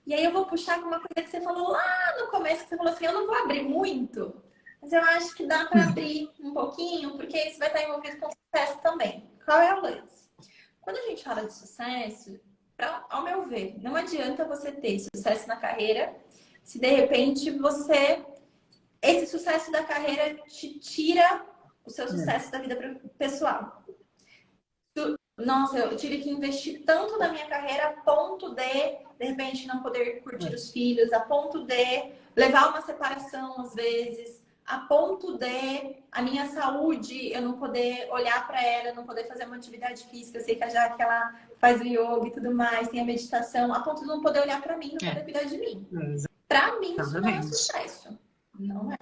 E aí eu vou puxar com uma coisa que você falou lá no começo, que você falou assim, eu não vou abrir muito, mas eu acho que dá para abrir um pouquinho, porque isso vai estar envolvido com sucesso também. Qual é o lance? Quando a gente fala de sucesso, ao meu ver, não adianta você ter sucesso na carreira se de repente esse sucesso da carreira te tira o seu sucesso da vida pessoal. Nossa, eu tive que investir tanto na minha carreira a ponto de repente, não poder curtir os filhos, a ponto de levar uma separação às vezes, a ponto de a minha saúde, eu não poder olhar para ela, eu não poder fazer uma atividade física. Eu sei que já que ela faz o yoga e tudo mais, tem a meditação, a ponto de não poder olhar para mim, não poder cuidar de mim. Para mim, isso não é sucesso. Não é.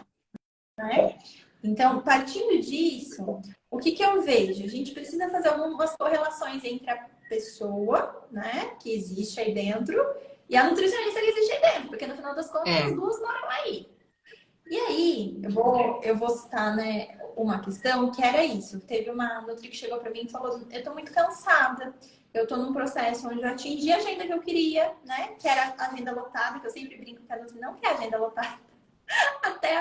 Né? Então, partindo disso, o que eu vejo? A gente precisa fazer algumas correlações entre a pessoa, né, que existe aí dentro, e a nutricionista que existe aí dentro, porque no final das contas as duas moram aí. E aí, eu vou citar, né, uma questão que era isso. Teve uma nutri que chegou para mim e falou: eu tô muito cansada. Eu tô num processo onde eu atingi a agenda que eu queria, né? Que era a agenda lotada, que eu sempre brinco que a nutri não quer agenda lotada. Até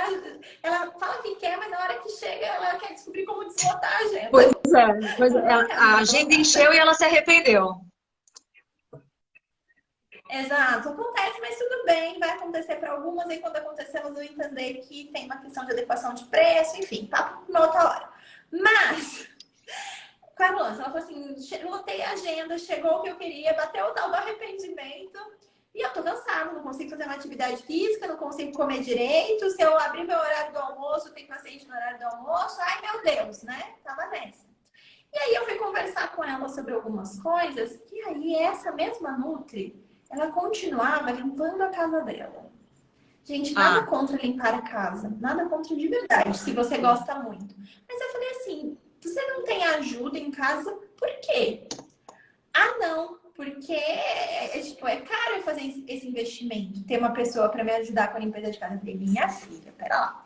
ela fala que quer, mas na hora que chega, ela quer descobrir como deslotar a agenda. Pois é. A agenda encheu e ela se arrependeu. Exato, acontece, mas tudo bem, vai acontecer para algumas, e quando acontecer, elas vão entender que tem uma questão de adequação de preço, enfim, tá uma outra hora. Mas, Carol, ela falou assim: lotei a agenda, chegou o que eu queria, bateu o tal do arrependimento, e eu tô cansada, não consigo fazer uma atividade física, não consigo comer direito. Se eu abrir meu horário do almoço, tem paciente no horário do almoço, ai meu Deus, né? Tava nessa. E aí eu fui conversar com ela sobre algumas coisas, e aí essa mesma Nutri, ela continuava limpando a casa dela. Gente, nada contra limpar a casa. Nada contra de verdade, se você gosta muito. Mas eu falei assim, ajuda em casa, por quê? Ah, não, porque tipo, é caro fazer esse investimento, ter uma pessoa para me ajudar com a limpeza de casa. Eu falei, minha filha, pera lá.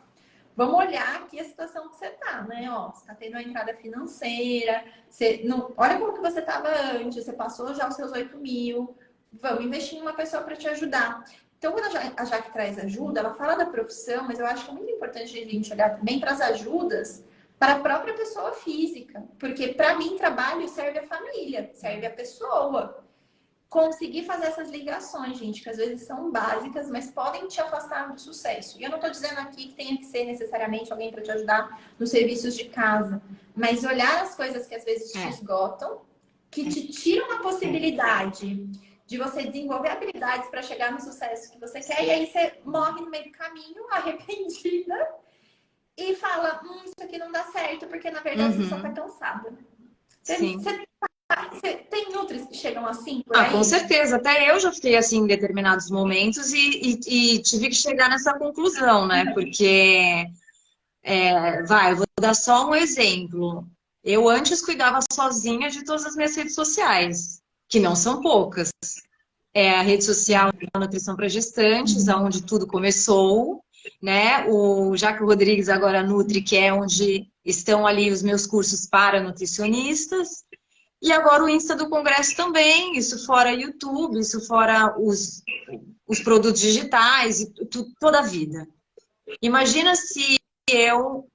Vamos olhar aqui a situação que você tá, né? Ó, você tá tendo uma entrada financeira, você não... olha como que você estava antes, você passou já os seus 8 mil, vamos investir em uma pessoa para te ajudar. Então, quando a Jaque traz ajuda, ela fala da profissão, mas eu acho que é muito importante a gente olhar também para as ajudas para a própria pessoa física. Porque, para mim, trabalho serve a família, serve a pessoa. Conseguir fazer essas ligações, gente, que às vezes são básicas, mas podem te afastar do sucesso. E eu não estou dizendo aqui que tenha que ser necessariamente alguém para te ajudar nos serviços de casa, mas olhar as coisas que às vezes te esgotam, que te tiram a possibilidade de você desenvolver habilidades para chegar no sucesso que você quer, e aí você morre no meio do caminho, arrependida, e fala, isso aqui não dá certo, porque na verdade você só tá cansada. Você tem nutris que chegam assim por aí? Com certeza. Até eu já fiquei assim em determinados momentos e tive que chegar nessa conclusão, né? Porque, eu vou dar só um exemplo. Eu antes cuidava sozinha de todas as minhas redes sociais, que não são poucas. É a rede social Nutrição para Gestantes, onde tudo começou, né? O Jaque Rodrigues agora Nutri, que é onde estão ali os meus cursos para nutricionistas. E agora o Insta do Congresso também, isso fora YouTube, isso fora os produtos digitais, e toda a vida. Imagina se eu...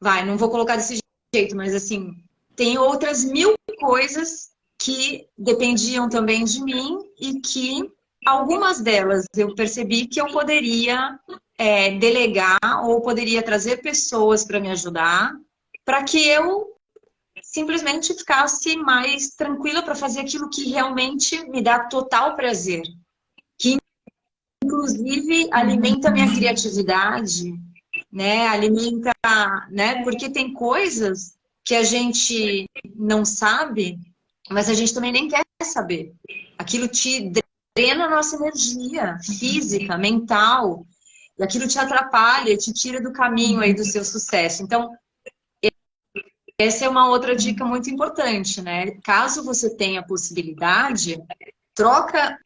não vou colocar desse jeito, mas assim, tem outras 1000 coisas que dependiam também de mim e que algumas delas eu percebi que eu poderia delegar ou poderia trazer pessoas para me ajudar, para que eu simplesmente ficasse mais tranquila para fazer aquilo que realmente me dá total prazer. Que, inclusive, alimenta a minha criatividade, né? Alimenta, né? Porque tem coisas que a gente não sabe, mas a gente também nem quer saber. Aquilo te drena a nossa energia física, mental, e aquilo te atrapalha, te tira do caminho aí do seu sucesso. Então, essa é uma outra dica muito importante, né? Caso você tenha possibilidade, troca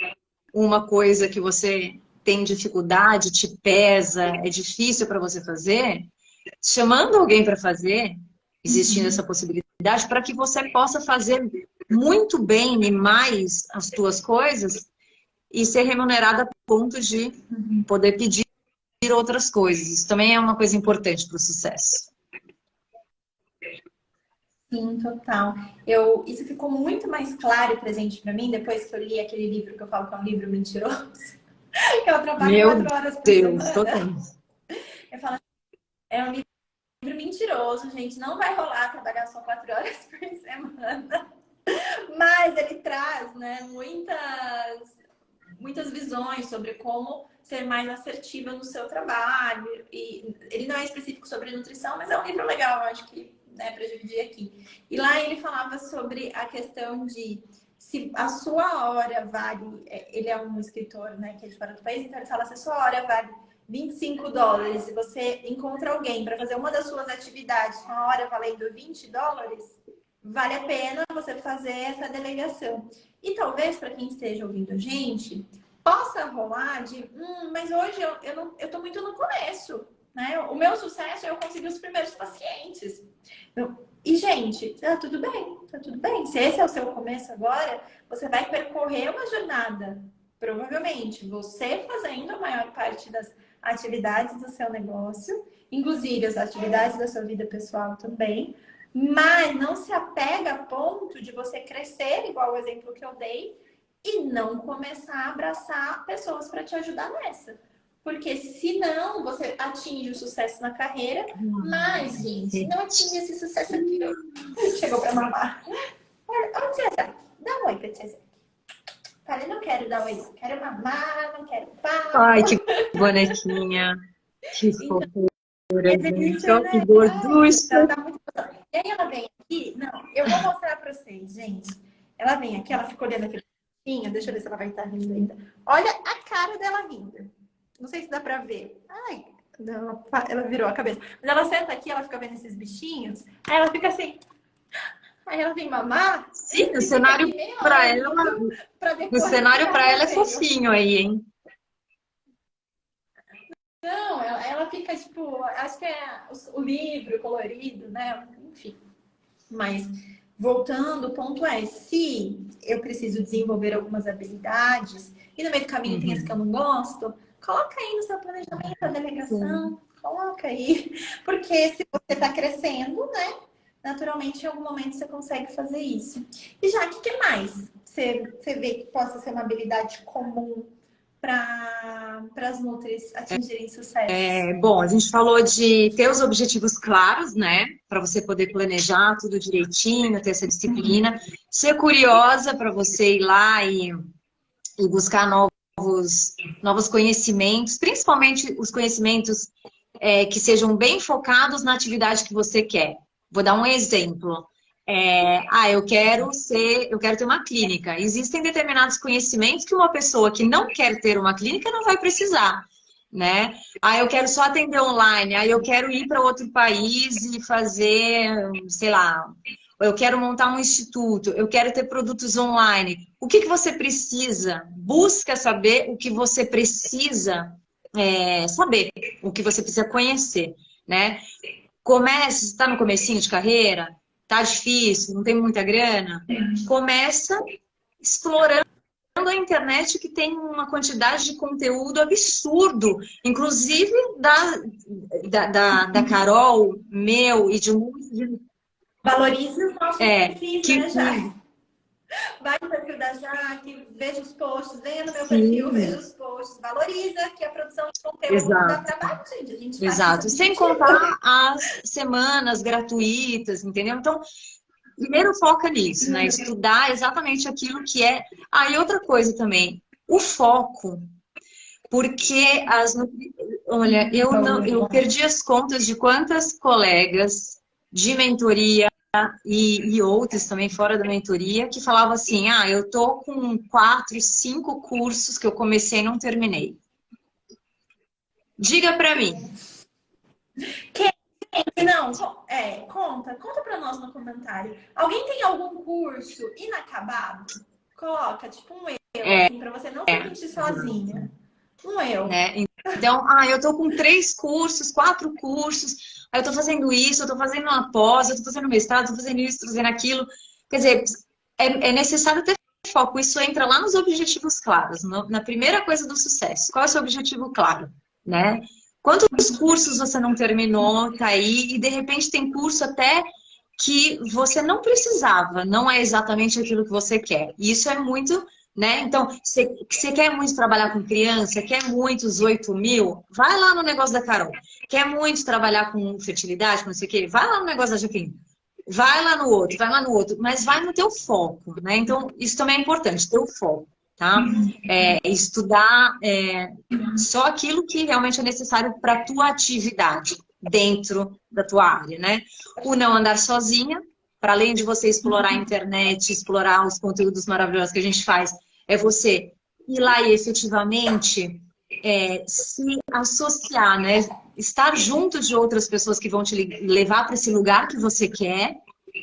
uma coisa que você tem dificuldade, te pesa, é difícil para você fazer, chamando alguém para fazer, existindo essa possibilidade, para que você possa fazer muito bem e mais as suas coisas e ser remunerada a ponto de poder pedir outras coisas. Isso também é uma coisa importante para o sucesso. Sim, total. Isso ficou muito mais claro e presente para mim depois que eu li aquele livro que eu falo que é um livro mentiroso. Que eu trabalho 4 horas por semana. Total. Eu falo, é um livro mentiroso, gente. Não vai rolar trabalhar só 4 horas por semana. Mas ele traz, né, muitas visões sobre como ser mais assertiva no seu trabalho. E ele não é específico sobre nutrição, mas é um livro legal, eu acho que, né, para dividir aqui. E lá ele falava sobre a questão de se a sua hora vale... Ele é um escritor, né, que é de fora do país, então ele fala se a sua hora vale $25, se você encontra alguém para fazer uma das suas atividades com a hora valendo $20, vale a pena você fazer essa delegação. E talvez, para quem esteja ouvindo a gente, possa rolar de, mas hoje eu tô muito no começo, né? O meu sucesso é eu conseguir os primeiros pacientes. E, gente, tá tudo bem. Se esse é o seu começo agora, você vai percorrer uma jornada, provavelmente, você fazendo a maior parte das atividades do seu negócio, inclusive as atividades da sua vida pessoal também, mas não se apega a ponto de você crescer, igual o exemplo que eu dei, e não começar a abraçar pessoas para te ajudar nessa. Porque senão você atinge o sucesso na carreira, mas, gente, não atinge esse sucesso aqui. Chegou para mamar. Ô, tia Zé, dá um oi pra tia Zé. Cara, eu não quero dar oi, não quero mamar, não quero papo. Ai, que bonequinha. Que fofura, gente. Delícia, Ó, né? que gorducha. Ela tá muito gostosa. E aí ela vem aqui, não, eu vou mostrar pra vocês, gente. Ela vem aqui, ela fica olhando aquele bichinho, deixa eu ver se ela vai estar rindo ainda. Olha a cara dela rindo. Não sei se dá pra ver. Ai, não, ela virou a cabeça. Mas ela senta aqui, ela fica vendo esses bichinhos, aí ela fica assim, Aí ela vem mamar, Sim, o e fica cenário aqui meia para hora ela, pra o depois cenário tirar para o ela é seio. fofinho aí, hein? Não, ela fica, tipo, acho que é o livro colorido, né? Enfim. Mas, voltando, o ponto é, se eu preciso desenvolver algumas habilidades, e no meio do caminho tem as que eu Uhum. não gosto, coloca aí no seu planejamento a Sim. delegação, coloca aí. Porque se você está crescendo, né? Naturalmente, em algum momento você consegue fazer isso. E já, o que mais você vê que possa ser uma habilidade comum para as nutris atingirem sucesso? Bom, a gente falou de ter os objetivos claros, né? Para você poder planejar tudo direitinho, ter essa disciplina. Ser curiosa para você ir lá e buscar novos conhecimentos, principalmente os conhecimentos que sejam bem focados na atividade que você quer. Vou dar um exemplo. Eu quero ter uma clínica. Existem determinados conhecimentos que uma pessoa que não quer ter uma clínica não vai precisar, né? Eu quero só atender online. Eu quero ir para outro país e fazer, sei lá, eu quero montar um instituto, eu quero ter produtos online. O que você precisa? Busca saber o que você precisa saber, o que você precisa conhecer, né? Comece, está no comecinho de carreira, tá difícil, não tem muita grana, começa explorando a internet que tem uma quantidade de conteúdo absurdo, inclusive da Carol, meu e de muitos Valorize os nossos perfis, que né, já? Vai no perfil da Jaque, veja os posts, venha no meu perfil, veja sim, os posts, valoriza que a produção de conteúdo não dá exato. trabalho, gente. A gente faz esse Exato, sem objetivo. contar as semanas gratuitas, entendeu? Então, primeiro foca nisso, né? Estudar exatamente aquilo que é. E outra coisa também, o foco, porque olha, eu perdi as contas de quantas colegas de mentoria e outros também fora da mentoria que falavam assim: eu tô com 4, 5 cursos que eu comecei e não terminei. Diga pra mim. Não, conta pra nós no comentário. Alguém tem algum curso inacabado? Coloca, tipo um eu, assim, pra você não se sentir sozinha. Um eu. Né? Então, eu tô com 3 cursos, 4 cursos, eu tô fazendo isso, eu tô fazendo uma pós, eu tô fazendo mestrado, eu tô fazendo isso, tô fazendo aquilo. Quer dizer, é necessário ter foco. Isso entra lá nos objetivos claros, na primeira coisa do sucesso. Qual é o seu objetivo claro, né? Quantos cursos você não terminou, tá aí, e de repente tem curso até que você não precisava, não é exatamente aquilo que você quer. E isso é muito, né? Então, você quer muito trabalhar com criança, quer muito os 8.000, vai lá no negócio da Carol. Quer muito trabalhar com fertilidade, com não sei o quê, vai lá no negócio da Jaqueline. Vai lá no outro, vai lá no outro, mas vai no teu foco, né? Então, isso também é importante, ter o foco, tá? Estudar só aquilo que realmente é necessário para a tua atividade dentro da tua área, né? O não andar sozinha, para além de você explorar a internet, explorar os conteúdos maravilhosos que a gente faz, é você ir lá e efetivamente se associar, né? Estar junto de outras pessoas que vão te levar para esse lugar que você quer,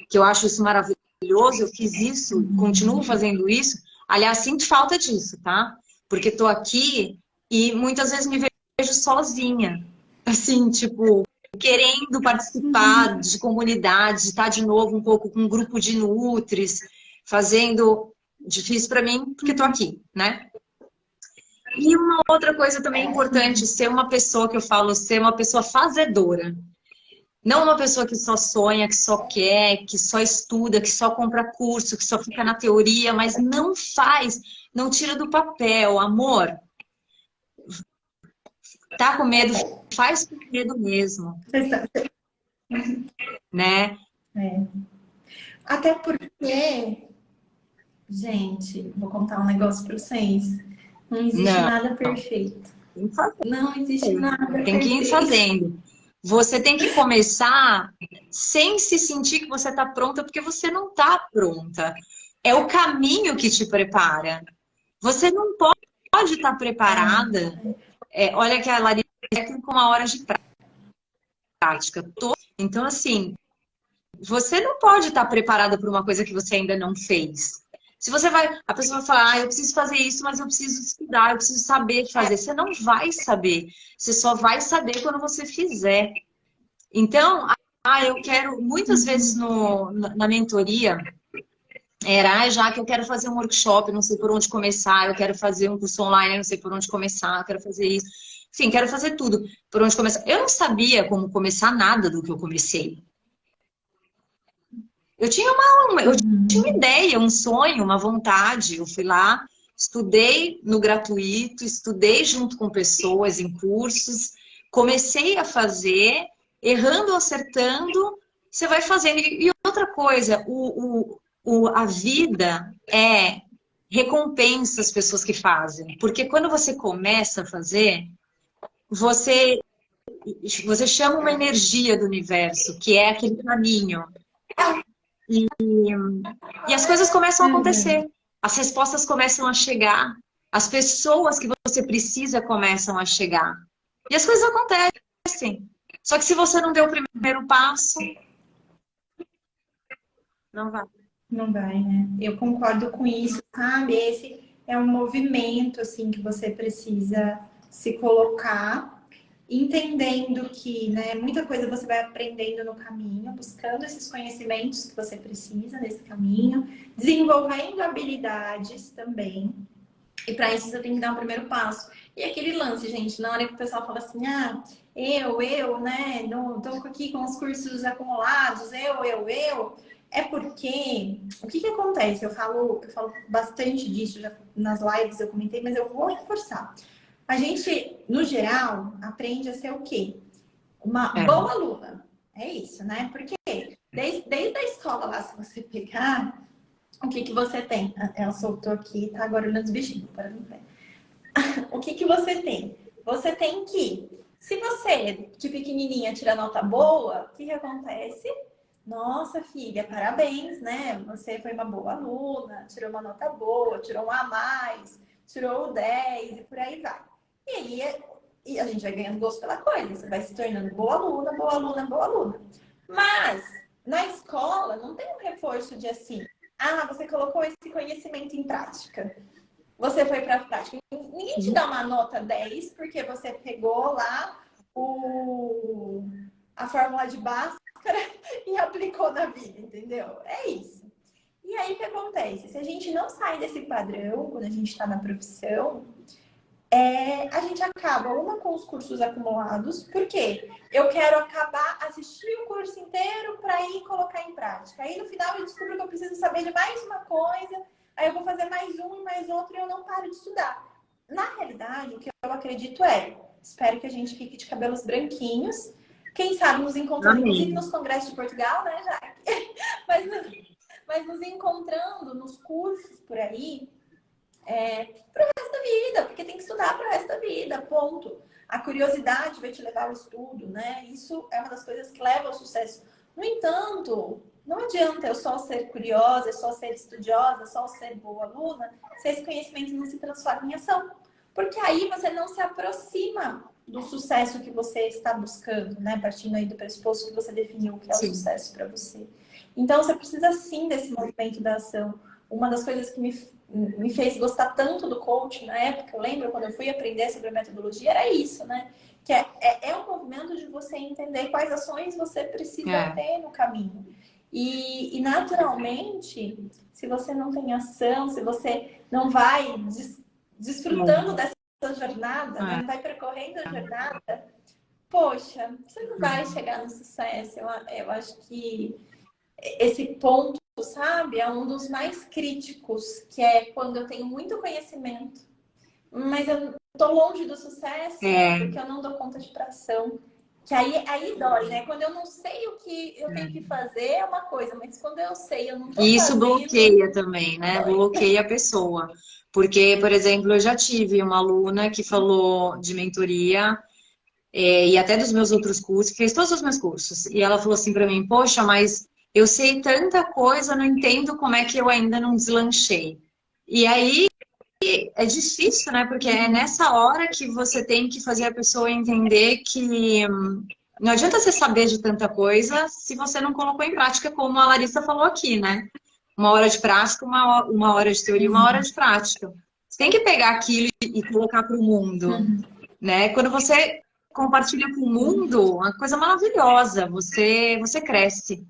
que eu acho isso maravilhoso, eu fiz isso, continuo fazendo isso. Aliás, sinto falta disso, tá? Porque tô aqui e muitas vezes me vejo sozinha, assim, tipo, querendo participar de comunidade, de estar de novo um pouco com um grupo de nutris, fazendo difícil para mim, porque tô aqui, né? E uma outra coisa também importante, ser uma pessoa que eu falo, ser uma pessoa fazedora. Não uma pessoa que só sonha, que só quer, que só estuda, que só compra curso, que só fica na teoria, mas não faz, não tira do papel. Amor, tá com medo, faz com medo mesmo, né? Até porque, gente, vou contar um negócio pra vocês. Não existe Não, nada perfeito. tem que fazer, Não existe nada tem que ir perfeito. fazendo. Você tem que começar sem se sentir que você está pronta, porque você não está pronta. É o caminho que te prepara. Você não pode estar preparada. Olha que a Larissa tem com 1 hora de prática. Então, assim, você não pode estar preparada para uma coisa que você ainda não fez. Se você vai, a pessoa vai falar, eu preciso fazer isso, mas eu preciso estudar, eu preciso saber fazer. Você não vai saber. Você só vai saber quando você fizer. Então, eu quero, muitas vezes na mentoria, já que eu quero fazer um workshop, não sei por onde começar, eu quero fazer um curso online, não sei por onde começar, eu quero fazer isso. Enfim, quero fazer tudo. Por onde começar? Eu não sabia como começar nada do que eu comecei. Eu tinha uma ideia, um sonho, uma vontade. Eu fui lá, estudei no gratuito, estudei junto com pessoas em cursos, comecei a fazer, errando, acertando, você vai fazendo. E outra coisa, a vida recompensa as pessoas que fazem. Porque quando você começa a fazer, você, você chama uma energia do universo, que é aquele caminho. E as coisas começam a acontecer. As respostas começam a chegar. As pessoas que você precisa começam a chegar. E as coisas acontecem. Só que se você não deu o primeiro passo, não vai. Não vai, né? Eu concordo com isso, sabe? Esse é um movimento, assim, que você precisa se colocar, entendendo que, né, muita coisa você vai aprendendo no caminho, buscando esses conhecimentos que você precisa nesse caminho, desenvolvendo habilidades também. E para isso você tem que dar o primeiro passo. E aquele lance, gente, na hora que o pessoal fala assim, né, não tô aqui com os cursos acumulados, é porque, o que acontece? Eu falo bastante disso, já nas lives eu comentei, mas eu vou reforçar. A gente, no geral, aprende a ser o quê? Uma boa aluna. É isso, né? Porque desde a escola lá, se você pegar, o que você tem? Ela soltou aqui, tá agora olhando os bichinhos, para não ver. O que você tem? Você tem que, se você, de pequenininha, tira nota boa, o que acontece? Nossa, filha, parabéns, né? Você foi uma boa aluna, tirou uma nota boa, tirou um a mais, tirou o 10 e por aí vai. E aí a gente vai ganhando gosto pela coisa, você vai se tornando boa aluna, boa aluna, boa aluna. Mas na escola não tem um reforço de assim, você colocou esse conhecimento em prática. Você foi para a prática. Ninguém te dá uma nota 10 porque você pegou lá a fórmula de Bhaskara e aplicou na vida, entendeu? É isso. E aí o que acontece? Se a gente não sai desse padrão, quando a gente está na profissão, a gente acaba com os cursos acumulados, porque eu quero acabar, assistir o curso inteiro para ir colocar em prática. Aí no final eu descubro que eu preciso saber de mais uma coisa, aí eu vou fazer mais um e mais outro e eu não paro de estudar. Na realidade, o que eu acredito espero que a gente fique de cabelos branquinhos, quem sabe nos encontrando, inclusive nos congressos de Portugal, né, Jaque? Mas nos encontrando nos cursos por aí, pro resto da vida, porque tem que estudar pro resto da vida, ponto. A curiosidade vai te levar ao estudo, né? Isso é uma das coisas que leva ao sucesso. No entanto, não adianta eu só ser curiosa, só ser estudiosa, só ser boa aluna, se esse conhecimento não se transforma em ação. Porque aí você não se aproxima do sucesso que você está buscando, né? Partindo aí do pressuposto que você definiu que é o sucesso para você. Então, você precisa sim desse movimento da ação. Uma das coisas que me fez gostar tanto do coaching na época, eu lembro quando eu fui aprender sobre a metodologia, era isso, né? Que é um movimento de você entender quais ações você precisa ter no caminho. E naturalmente, se você não tem ação, se você não vai desfrutando dessa jornada, né? Não vai percorrendo a jornada, poxa, você não vai chegar no sucesso. Eu acho que esse ponto, sabe, é um dos mais críticos, que é quando eu tenho muito conhecimento, mas eu tô longe do sucesso, porque eu não dou conta de pração. Que aí dói, né? Quando eu não sei o que eu tenho que fazer é uma coisa, mas quando eu sei, eu não tô isso fazendo... bloqueia também, né? Dói. Bloqueia a pessoa. Porque, por exemplo, eu já tive uma aluna que falou de mentoria e até dos meus outros cursos, fez todos os meus cursos. E ela falou assim para mim, poxa, mas eu sei tanta coisa, não entendo como é que eu ainda não deslanchei. E aí é difícil, né? Porque é nessa hora que você tem que fazer a pessoa entender que Não adianta você saber de tanta coisa se você não colocou em prática, como a Larissa falou aqui, né? Uma hora de prática, uma hora de teoria, uma hora de prática. Você tem que pegar aquilo e colocar para o mundo, né? Quando você compartilha com o mundo, uma coisa maravilhosa, você cresce.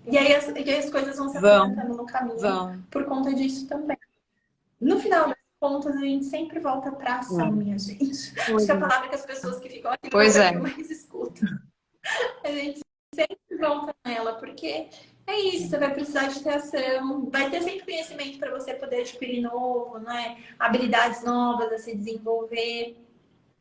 E aí as coisas vão se Vão, apresentando no caminho vão. por conta disso também. No final das contas, a gente sempre volta para ação, minha gente. Acho Pois que a é. palavra que as pessoas que ficam aqui no meu Pois é. perfil mais escutam. A gente sempre volta nela, porque é isso, você vai precisar de ter ação, vai ter sempre conhecimento para você poder adquirir novo, né? Habilidades novas a se desenvolver.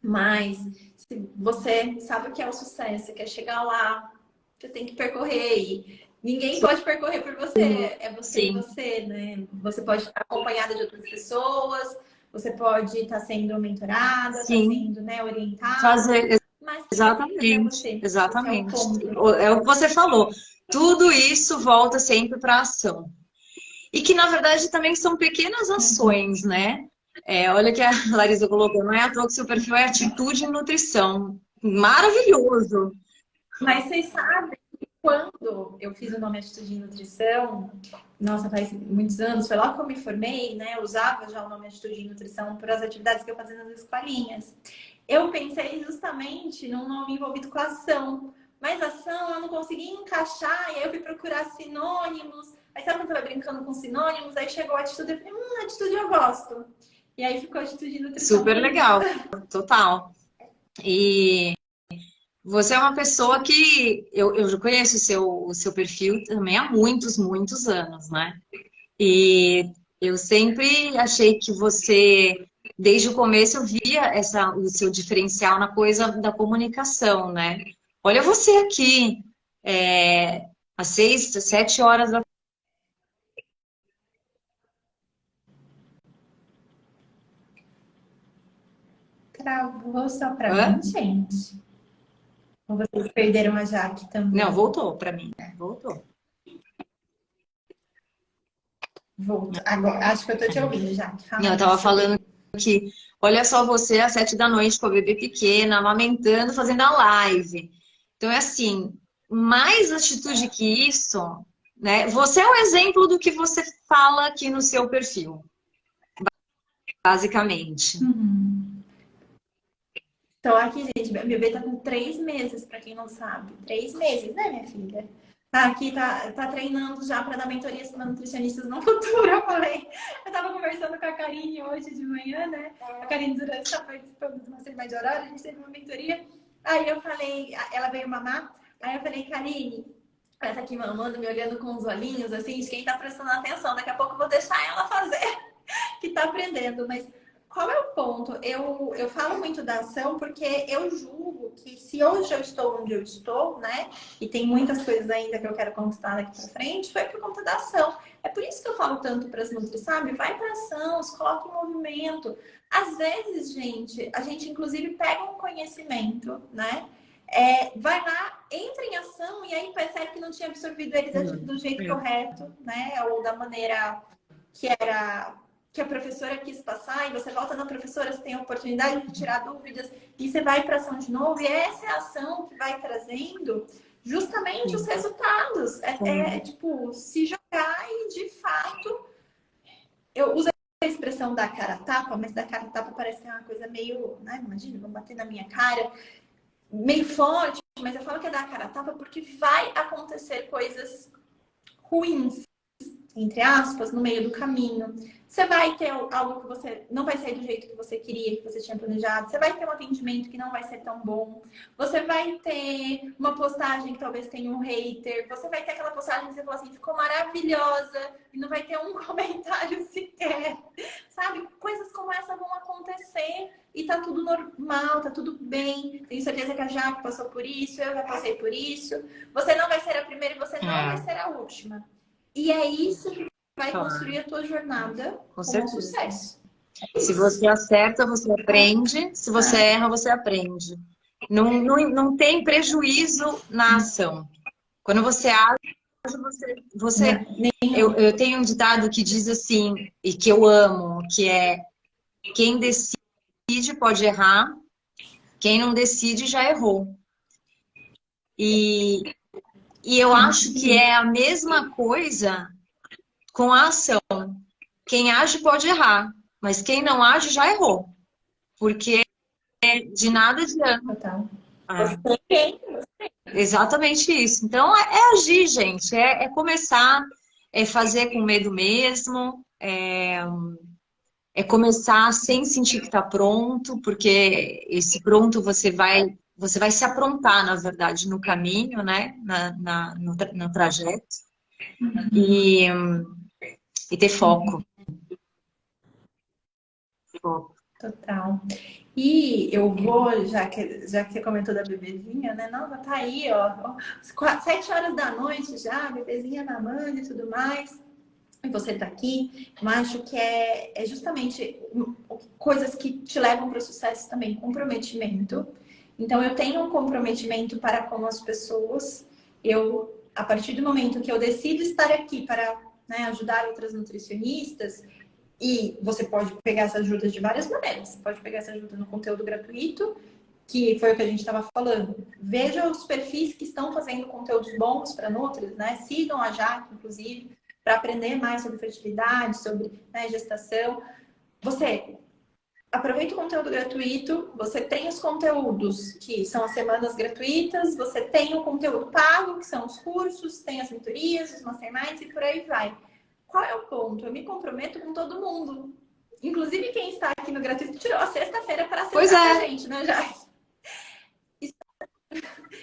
Mas se você sabe o que é o sucesso, você quer chegar lá, você tem que percorrer e ninguém pode percorrer por você, é você e Sim, você, né? Você pode estar acompanhada de outras pessoas, você pode estar sendo mentorada, estar sim. sendo, né, orientada, Fazer, mas quem vai ter que fazer é exatamente, você. Esse é o exatamente. ponto. É o que você falou. Tudo isso volta sempre para a ação. E que, na verdade, também são pequenas ações, né? Olha que a Larissa colocou, não é à toa que seu perfil é atitude em nutrição. Maravilhoso. Mas vocês sabem que quando eu fiz o nome Atitude de Nutrição, nossa, faz muitos anos, foi lá que eu me formei, né? Eu usava já o nome Atitude de Nutrição para as atividades que eu fazia nas escolinhas. Eu pensei justamente num nome envolvido com ação, mas ação eu não conseguia encaixar, e aí eu fui procurar sinônimos. Aí sabe quando eu tava brincando com sinônimos? Aí chegou a atitude, eu falei, atitude eu gosto. E aí ficou Atitude de Nutrição Super por isso. legal, total. E você é uma pessoa que eu já conheço o seu perfil também há muitos, muitos anos, né? E eu sempre achei que você, desde o começo, eu via o seu diferencial na coisa da comunicação, né? Olha você aqui, às 6, 7 horas da... Travou só pra Hã? mim, gente. Ou vocês perderam a Jaque Não, também? voltou para mim, voltou. Volto. Agora, acho que eu tô te ouvindo, Jaque. Fala Não, eu aí, tava deixa eu falando ver. que, olha só você às 7 da noite com a bebê pequena, amamentando, fazendo a live. Então é assim, mais atitude que isso, né? Você é o exemplo do que você fala aqui no seu perfil, basicamente. Uhum. Então, aqui, gente, meu bebê tá com 3 meses, pra quem não sabe. 3 meses, né, minha filha? Tá aqui, tá treinando já para dar mentorias para nutricionistas no futuro. Eu falei, eu tava conversando com a Karine hoje de manhã, né? A Karine Durante está participando de uma semana de horário, a gente teve uma mentoria. Aí eu falei, ela veio mamar, aí eu falei, Karine, ela tá aqui mamando, me olhando com os olhinhos, assim, de quem tá prestando atenção. Daqui a pouco eu vou deixar ela fazer, que tá aprendendo, mas qual é o ponto? Eu falo muito da ação porque eu julgo que se hoje eu estou onde eu estou, né? E tem muitas coisas ainda que eu quero conquistar daqui para frente, foi por conta da ação. É por isso que eu falo tanto para as nutri, sabe? Vai para ação, se coloca em movimento. Às vezes, gente, a gente inclusive pega um conhecimento, né? Vai lá, entra em ação e aí percebe que não tinha absorvido ele do jeito correto, né? Ou da maneira que era que a professora quis passar, e você volta na professora, você tem a oportunidade de tirar dúvidas, e você vai para ação de novo, e essa é a ação que vai trazendo justamente os resultados. Tipo, se jogar e, de fato, eu uso a expressão da cara a tapa, mas da cara a tapa parece que é uma coisa meio, né? Imagina, vão bater na minha cara, meio forte, mas eu falo que é da cara a tapa porque vai acontecer coisas ruins, entre aspas, no meio do caminho. Você vai ter algo que você não vai sair do jeito que você queria, que você tinha planejado. Você vai ter um atendimento que não vai ser tão bom. Você vai ter uma postagem que talvez tenha um hater. Você vai ter aquela postagem que você falou assim, ficou maravilhosa, e não vai ter um comentário sequer. Sabe? Coisas como essa vão acontecer e tá tudo normal, tá tudo bem. Tenho certeza que a Jaque passou por isso, eu já passei por isso. Você não vai ser a primeira e você não vai ser a última. E é isso que vai construir a tua jornada com sucesso. Se você acerta, você aprende. Se você erra, você aprende. Não tem prejuízo na ação. Quando você age, eu tenho um ditado que diz assim, e que eu amo, que é quem decide pode errar, Quem não decide já errou. E eu acho que é a mesma coisa com a ação. Quem age pode errar, mas quem não age já errou. Porque de nada adianta. Total. É, exatamente isso. Então, é agir, gente. É começar, é fazer com medo mesmo, é começar sem sentir que está pronto, porque esse pronto você vai se aprontar, na verdade, no caminho, né? No trajeto. E, e ter foco. Foco. Total. E eu vou, já que você comentou da bebezinha, né? Nossa, tá aí, ó. 7 horas da noite já, bebezinha na mão e tudo mais. E você tá aqui. Eu acho que é justamente coisas que te levam para o sucesso também. Comprometimento. Então, eu tenho um comprometimento para com as pessoas. A partir do momento que eu decido estar aqui para, né, ajudar outras nutricionistas, e você pode pegar essa ajuda de várias maneiras. Você pode pegar essa ajuda no conteúdo gratuito, que foi o que a gente estava falando. Veja os perfis que estão fazendo conteúdos bons para nutris, né? Sigam a Jaque, inclusive, para aprender mais sobre fertilidade, sobre, né, gestação. Você aproveita o conteúdo gratuito, você tem os conteúdos que são as semanas gratuitas, você tem o conteúdo pago, que são os cursos, tem as mentorias, os masterminds e por aí vai. Qual é o ponto? Eu me comprometo com todo mundo. Inclusive quem está aqui no gratuito tirou a sexta-feira para Pois acessar é. a gente, né, Jair?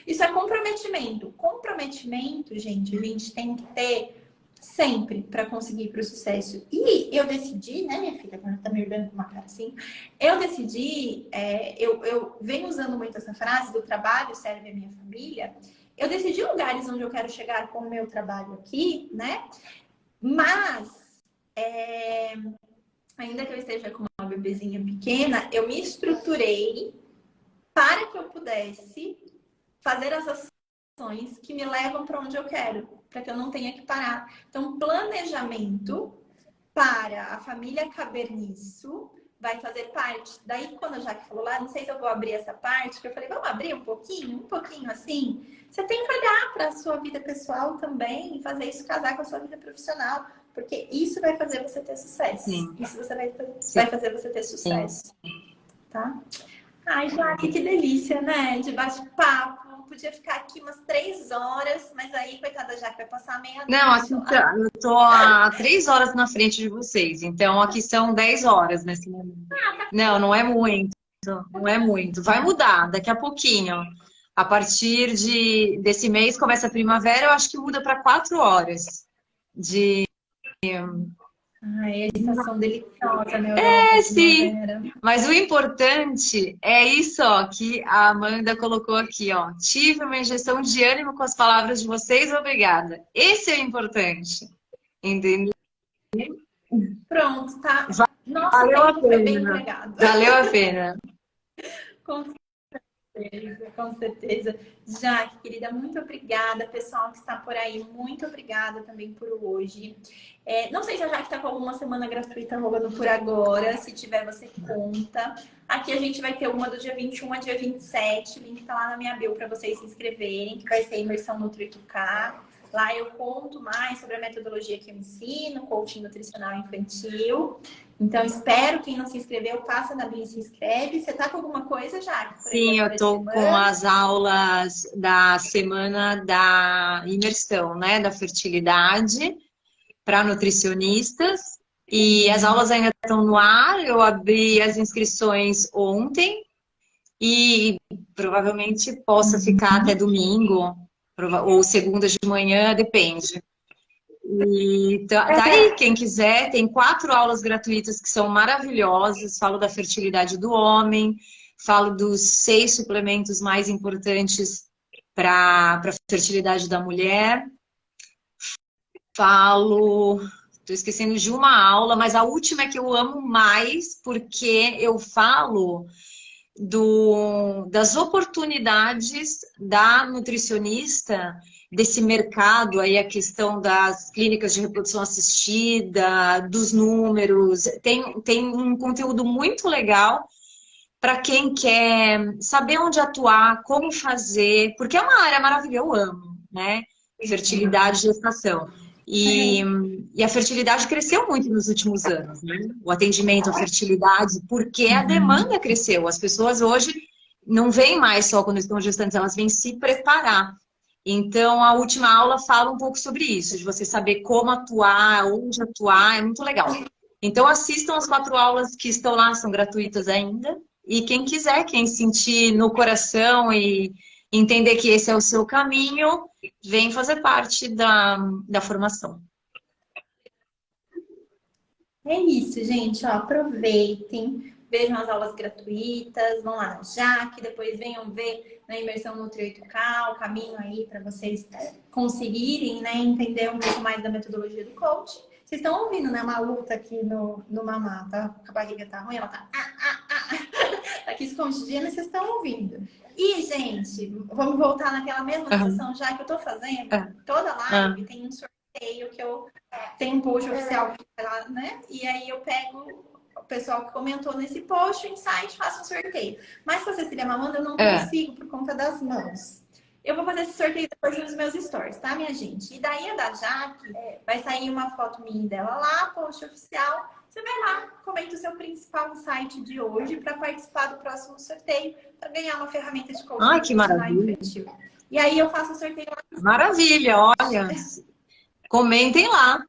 Isso é comprometimento. Comprometimento, gente, a gente tem que ter sempre para conseguir para o sucesso. E eu decidi, né, minha filha, quando tá me olhando com uma cara assim, eu decidi, eu venho usando muito essa frase do trabalho serve a minha família. Eu decidi lugares onde eu quero chegar com o meu trabalho aqui, né? Mas, ainda que eu esteja com uma bebezinha pequena, eu me estruturei para que eu pudesse fazer as ações que me levam para onde eu quero, para que eu não tenha que parar. Então, planejamento para a família caber nisso vai fazer parte. Daí, quando a Jaque falou lá, não sei se eu vou abrir essa parte, que eu falei, vamos abrir um pouquinho assim. Você tem que olhar para a sua vida pessoal também e fazer isso casar com a sua vida profissional, porque isso vai fazer você ter sucesso. Sim. Isso vai fazer você ter sucesso. Tá? Ai, Jaque, que delícia, né? De bate-papo. Podia ficar aqui umas 3 horas, mas aí, coitada, Jaque vai passar meia-noite. Não, aqui eu tô há 3 horas na frente de vocês, então aqui são 10 horas nesse momento. Não, não é muito, não é muito. Vai mudar daqui a pouquinho. A partir desse mês começa a primavera, eu acho que muda para 4 horas de. Ai, a estação deliciosa na Europa, Sim. primavera. Mas o importante é isso, ó, que a Amanda colocou aqui, ó. Tive uma injeção de ânimo com as palavras de vocês, obrigada. Esse é o importante, entendeu? Pronto, tá? Nosso Valeu a tempo foi bem pena. empregado. Valeu a pena. Com certeza, com certeza. Jaque, querida, muito obrigada. Pessoal que está por aí, muito obrigada também por hoje. Não sei se a Jaque está com alguma semana gratuita rolando por agora. Se tiver, você conta. Aqui a gente vai ter uma do dia 21 a dia 27. O link está lá na minha bio para vocês se inscreverem, que vai ser a imersão Nutri 8K. Lá eu conto mais sobre a metodologia que eu ensino, coaching nutricional infantil. Então, espero quem não se inscreveu, passa na bio e se inscreve. Você tá com alguma coisa, Jaque? Sim, eu tô com as aulas da semana da imersão, né, da fertilidade para nutricionistas. E as aulas ainda estão no ar. Eu abri as inscrições ontem e provavelmente possa ficar até domingo ou segunda de manhã, depende. E tá aí, quem quiser, tem 4 aulas gratuitas que são maravilhosas. Falo da fertilidade do homem, falo dos 6 suplementos mais importantes para a fertilidade da mulher. Estou esquecendo de uma aula, mas a última é que eu amo mais, porque eu falo das oportunidades da nutricionista, desse mercado aí, a questão das clínicas de reprodução assistida, dos números. Tem um conteúdo muito legal para quem quer saber onde atuar, como fazer, porque é uma área maravilhosa, eu amo, né? Fertilidade e gestação. E, e a fertilidade cresceu muito nos últimos anos, né? O atendimento à fertilidade, porque a demanda cresceu. As pessoas hoje não vêm mais só quando estão gestantes, elas vêm se preparar. Então, a última aula fala um pouco sobre isso, de você saber como atuar, onde atuar, é muito legal. Então, assistam as 4 aulas que estão lá, são gratuitas ainda. E quem quiser, quem sentir no coração e entender que esse é o seu caminho, vem fazer parte da formação. É isso, gente. Ó, aproveitem, vejam as aulas gratuitas, vão lá na Jaque, depois venham ver na imersão Nutri 8K, o caminho aí para vocês conseguirem, né, entender um pouco mais da metodologia do coaching. Vocês estão ouvindo, né, uma luta aqui no Mamá, tá? A barriga tá ruim, ela tá tá aqui escondidinha, mas vocês estão ouvindo. E, gente, vamos voltar naquela mesma situação, já que eu tô fazendo, toda live tem um sorteio que eu tenho um post oficial, né? E aí eu pego o pessoal que comentou nesse post, o insight, faço um sorteio. Mas com a Cecília Mamando eu não consigo por conta das mãos. Eu vou fazer esse sorteio depois nos meus stories, tá, minha gente? E daí a da Jaque, vai sair uma foto minha dela lá, post oficial. Você vai lá, comenta o seu principal insight de hoje para participar do próximo sorteio, para ganhar uma ferramenta de coaching. Ai, que maravilha! Infantil. E aí eu faço o sorteio lá. Maravilha, olha! Comentem lá,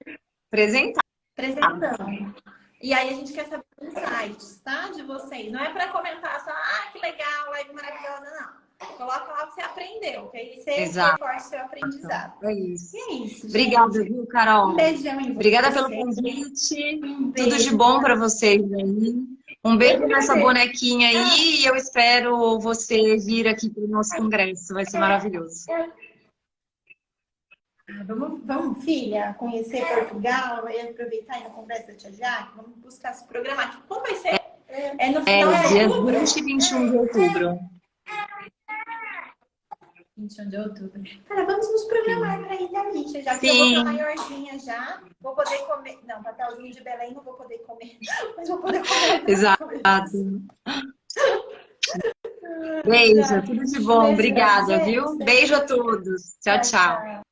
Apresentando. E aí a gente quer saber os insights, tá? De vocês. Não é para comentar só, que legal, live maravilhosa, não. Coloca lá o que você aprendeu, que aí você reforça o seu aprendizado. É isso. E é isso, gente. Obrigada, viu, Carol? Um beijão em você. Obrigada pelo convite. Tudo de bom para vocês aí. Um beijo nessa bonequinha aí e eu espero você vir aqui para o nosso congresso. Vai ser maravilhoso. Vamos, filha, conhecer Portugal e aproveitar aí no congresso da Tia Jaque. Vamos buscar se programar. Como vai ser? É no final de dia outubro? 20 e 21 de outubro. 21 de outubro. Cara, vamos nos programar para ir da Lígia, já que eu vou estar maiorzinha já. Vou poder comer. Não, papelzinho de Belém não vou poder comer, mas vou poder comer. Exato. Beijo, tudo de bom. Obrigada, viu? Beijo a todos. Tchau, tchau.